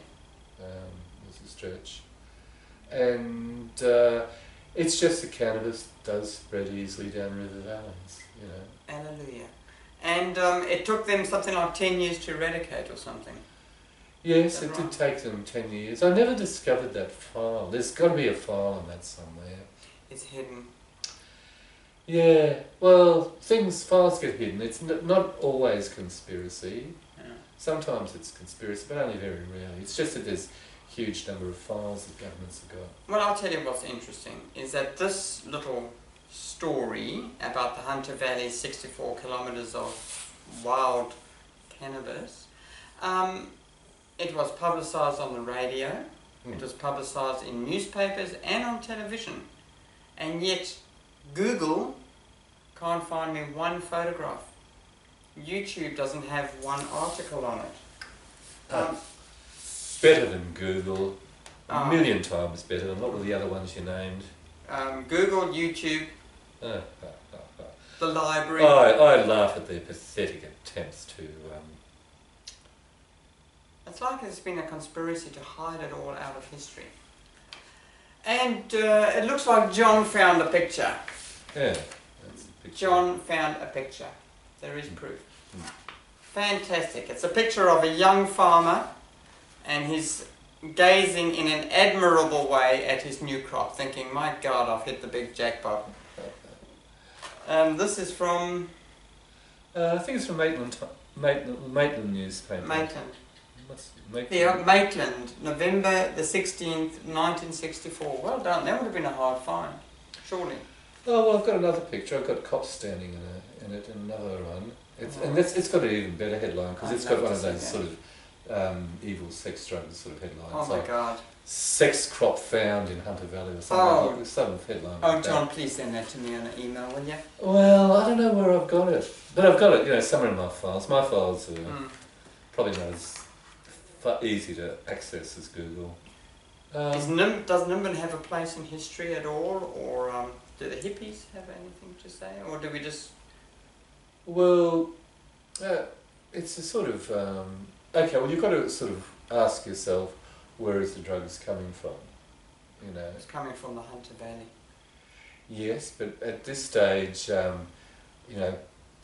[SPEAKER 1] There's a stretch. And it's just that cannabis does spread easily down river valleys,
[SPEAKER 2] Hallelujah. And it took them something like 10 years to eradicate or something.
[SPEAKER 1] Yes, it did take them 10 years. I never discovered that file. There's got to be a file on that somewhere.
[SPEAKER 2] It's hidden.
[SPEAKER 1] Yeah, well, files get hidden. It's not always conspiracy.
[SPEAKER 2] Yeah.
[SPEAKER 1] Sometimes it's conspiracy, but only very rarely. It's just that there's a huge number of files that governments have got.
[SPEAKER 2] Well, I'll tell you what's interesting, is that this little story about the Hunter Valley 64 kilometers of wild cannabis. It was publicized on the radio, it was publicized in newspapers and on television, and yet Google can't find me one photograph. YouTube doesn't have one article on it.
[SPEAKER 1] Better than Google, a million times better than what were the other ones you named?
[SPEAKER 2] Google, YouTube, the library.
[SPEAKER 1] I laugh at their pathetic attempts to...
[SPEAKER 2] It's like there's been a conspiracy to hide it all out of history. And it looks like John found a picture.
[SPEAKER 1] Yeah, that's a picture.
[SPEAKER 2] John found a picture. There is proof. Fantastic. It's a picture of a young farmer, and he's gazing in an admirable way at his new crop, thinking, my God, I've hit the big jackpot. This is from...
[SPEAKER 1] I think it's from Maitland newspaper.
[SPEAKER 2] Maitland.
[SPEAKER 1] What's Maitland?
[SPEAKER 2] Yeah, Maitland, November the 16th, 1964. Well done. That would have been a hard find, surely.
[SPEAKER 1] Oh, well, I've got another picture. I've got cops standing in it in another one. It's got an even better headline, because it's got one of those sort of evil sex drugs sort of headlines.
[SPEAKER 2] Oh my God.
[SPEAKER 1] Sex crop found in Hunter Valley or something. Some headline.
[SPEAKER 2] Oh, John, please send that to me on an email, will you?
[SPEAKER 1] Well, I don't know where I've got it. But I've got it, somewhere in my files. My files are probably not as easy to access as Google.
[SPEAKER 2] Does Nimbin have a place in history at all, or do the hippies have anything to say, or do we just...
[SPEAKER 1] Well, it's a sort of... okay, well, you've got to sort of ask yourself, where is the drugs coming from?
[SPEAKER 2] It's coming from the Hunter Valley.
[SPEAKER 1] Yes, but at this stage,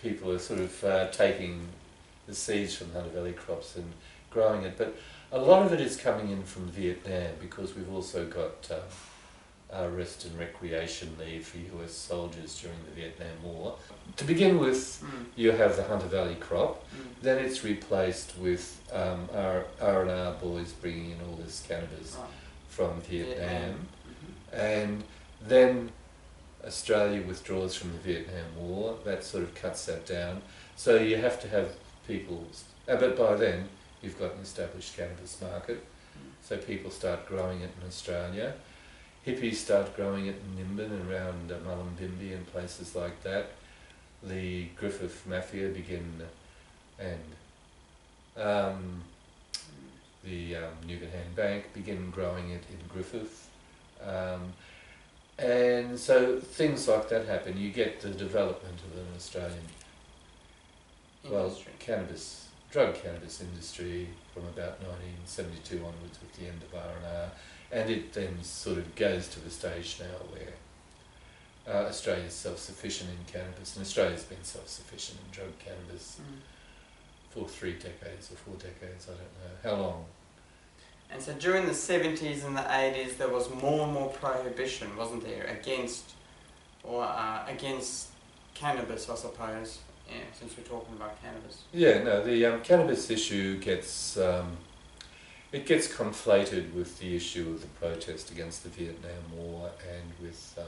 [SPEAKER 1] people are sort of taking the seeds from Hunter Valley crops and growing it, but a lot of it is coming in from Vietnam, because we've also got rest and recreation leave for US soldiers during the Vietnam War. To begin with, you have the Hunter Valley crop, then it's replaced with R&R boys bringing in all this cannabis from Vietnam, and then Australia withdraws from the Vietnam War. That sort of cuts that down. So you have to have people, but by then you've got an established cannabis market, so people start growing it in Australia. Hippies start growing it in Nimbin and around Mullumbimby and places like that. The Griffith Mafia begin, and the Nugahan Bank begin growing it in Griffith. And so things like that happen. You get the development of an Australian drug cannabis industry from about 1972 onwards with the end of R&R, and it then sort of goes to the stage now where Australia's self-sufficient in cannabis, and Australia's been self-sufficient in drug cannabis for 3 decades or 4 decades, I don't know how long.
[SPEAKER 2] And so during the 70s and the 80s there was more and more prohibition, wasn't there, against cannabis, I suppose, since we're talking about cannabis.
[SPEAKER 1] Yeah, no, the cannabis issue gets conflated with the issue of the protest against the Vietnam War and with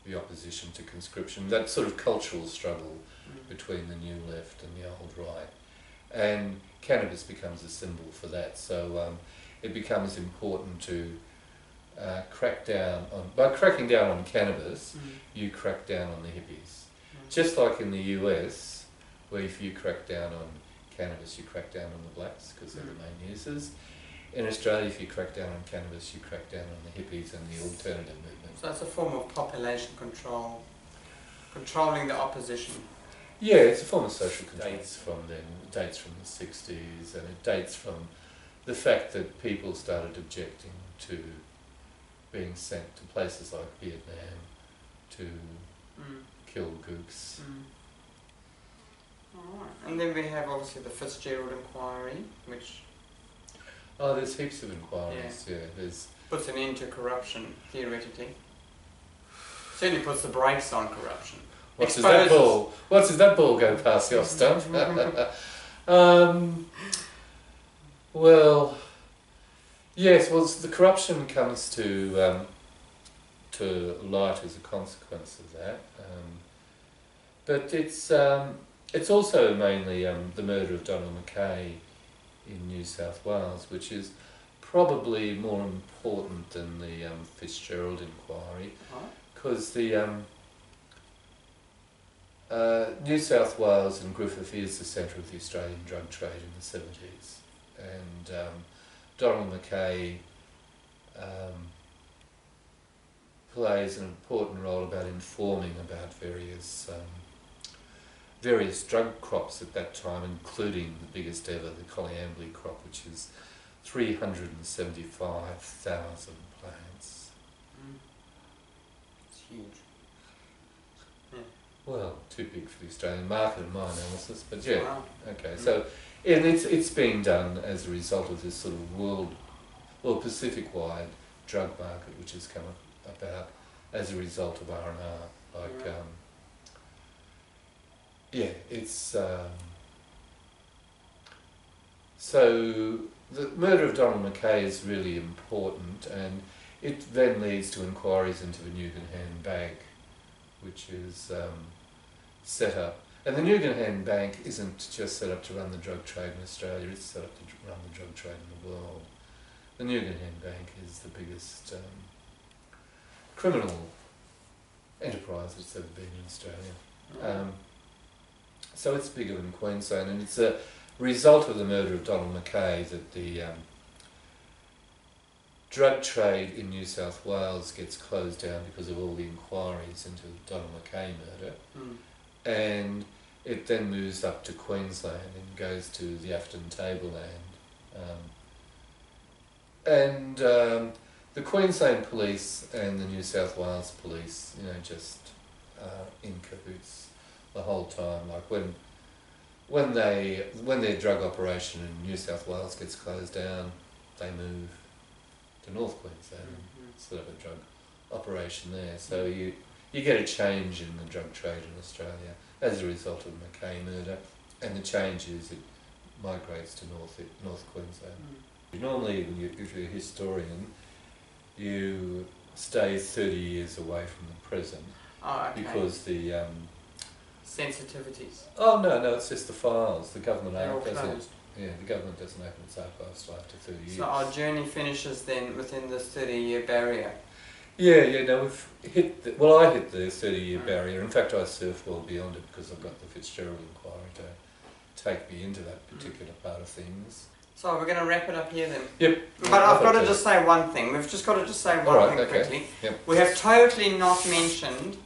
[SPEAKER 1] the opposition to conscription, that sort of cultural struggle between the new left and the old right. And cannabis becomes a symbol for that, so it becomes important to crack down on... By cracking down on cannabis, you crack down on the hippies. Just like in the US, where if you crack down on cannabis, you crack down on the blacks, because they're the main users. In Australia, if you crack down on cannabis, you crack down on the hippies and the alternative movement.
[SPEAKER 2] So it's a form of population control, controlling the opposition.
[SPEAKER 1] Yeah, it's a form of social control. It dates from then, it dates from the 60s, and it dates from the fact that people started objecting to being sent to places like Vietnam to kill gooks.
[SPEAKER 2] Alright. And then we have obviously the Fitzgerald inquiry, which...
[SPEAKER 1] Oh, there's heaps of inquiries, yeah. There's
[SPEAKER 2] puts an end to corruption, theoretically. Certainly puts the brakes on corruption.
[SPEAKER 1] What does that ball go past your stump? Well, yes, well, the corruption comes to to light as a consequence of that. But it's also mainly the murder of Donald Mackay in New South Wales, which is probably more important than the Fitzgerald inquiry, because the New South Wales and Griffith is the centre of the Australian drug trade in the 70s, and Donald Mackay plays an important role about informing about various drug crops at that time, including the biggest ever, the Collyambly crop, which is 375,000 plants.
[SPEAKER 2] It's huge. Yeah.
[SPEAKER 1] Well, too big for the Australian market in my analysis, but yeah.
[SPEAKER 2] Wow.
[SPEAKER 1] Okay, so and it's being done as a result of this sort of world or Pacific-wide drug market, which has come about as a result of R&R. Like, yeah, it's so the murder of Donald Mackay is really important, and it then leads to inquiries into the Nugan Bank, which is set up. And the Nugan Bank isn't just set up to run the drug trade in Australia, it's set up to run the drug trade in the world. The Nugan Bank is the biggest criminal enterprise that's ever been in Australia. So it's bigger than Queensland, and it's a result of the murder of Donald Mackay that the drug trade in New South Wales gets closed down because of all the inquiries into the Donald Mackay murder. And it then moves up to Queensland and goes to the Afton Tableland. The Queensland police and the New South Wales police, just in cahoots the whole time. Like when their drug operation in New South Wales gets closed down, they move to North Queensland and set up a drug operation there. So you get a change in the drug trade in Australia as a result of the Mackay murder, and the change is it migrates to North Queensland. Normally, if you're a historian, you stay 30 years away from the present because the
[SPEAKER 2] sensitivities.
[SPEAKER 1] Oh no, it's just the files. The government
[SPEAKER 2] doesn't.
[SPEAKER 1] Yeah, the government doesn't open its archives till after 30 years.
[SPEAKER 2] So our journey finishes then within this 30-year barrier.
[SPEAKER 1] Yeah. No, we've hit. I hit the 30-year barrier. In fact, I surfed well beyond it because I've got the Fitzgerald inquiry to take me into that particular part of things.
[SPEAKER 2] So we're going to wrap it up here then.
[SPEAKER 1] Yep.
[SPEAKER 2] But I've got to just say one thing. We've just got to just say one thing quickly.
[SPEAKER 1] Yep.
[SPEAKER 2] We have totally not mentioned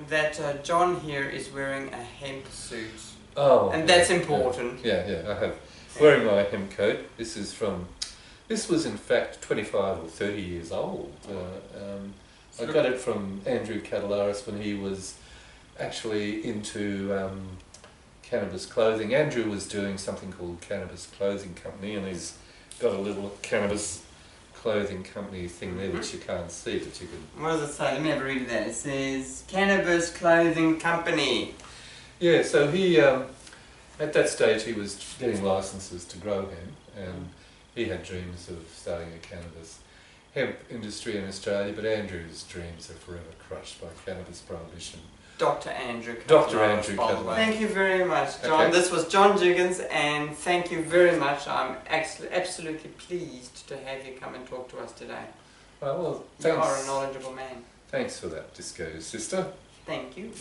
[SPEAKER 2] that John here is wearing a hemp suit.
[SPEAKER 1] Oh.
[SPEAKER 2] And that's important.
[SPEAKER 1] Yeah, I have. Wearing my hemp coat. This was in fact 25 or 30 years old. I got it from Andrew Catalaris when he was actually into cannabis clothing. Andrew was doing something called Cannabis Clothing Company, and he's got a little cannabis clothing company thing there which you can't see, but you can...
[SPEAKER 2] What does it say? Let me have a read of that. It says Cannabis Clothing Company.
[SPEAKER 1] Yeah, so he, at that stage he was getting licenses to grow hemp, and he had dreams of starting a cannabis hemp industry in Australia, but Andrew's dreams are forever crushed by cannabis prohibition.
[SPEAKER 2] Dr. Andrew
[SPEAKER 1] Catalaris.
[SPEAKER 2] Thank you very much, John. Okay. This was John Jiggens, and thank you very much. I'm absolutely pleased to have you come and talk to us today.
[SPEAKER 1] Well, thanks.
[SPEAKER 2] You are a knowledgeable man.
[SPEAKER 1] Thanks for that disco, sister.
[SPEAKER 2] Thank you.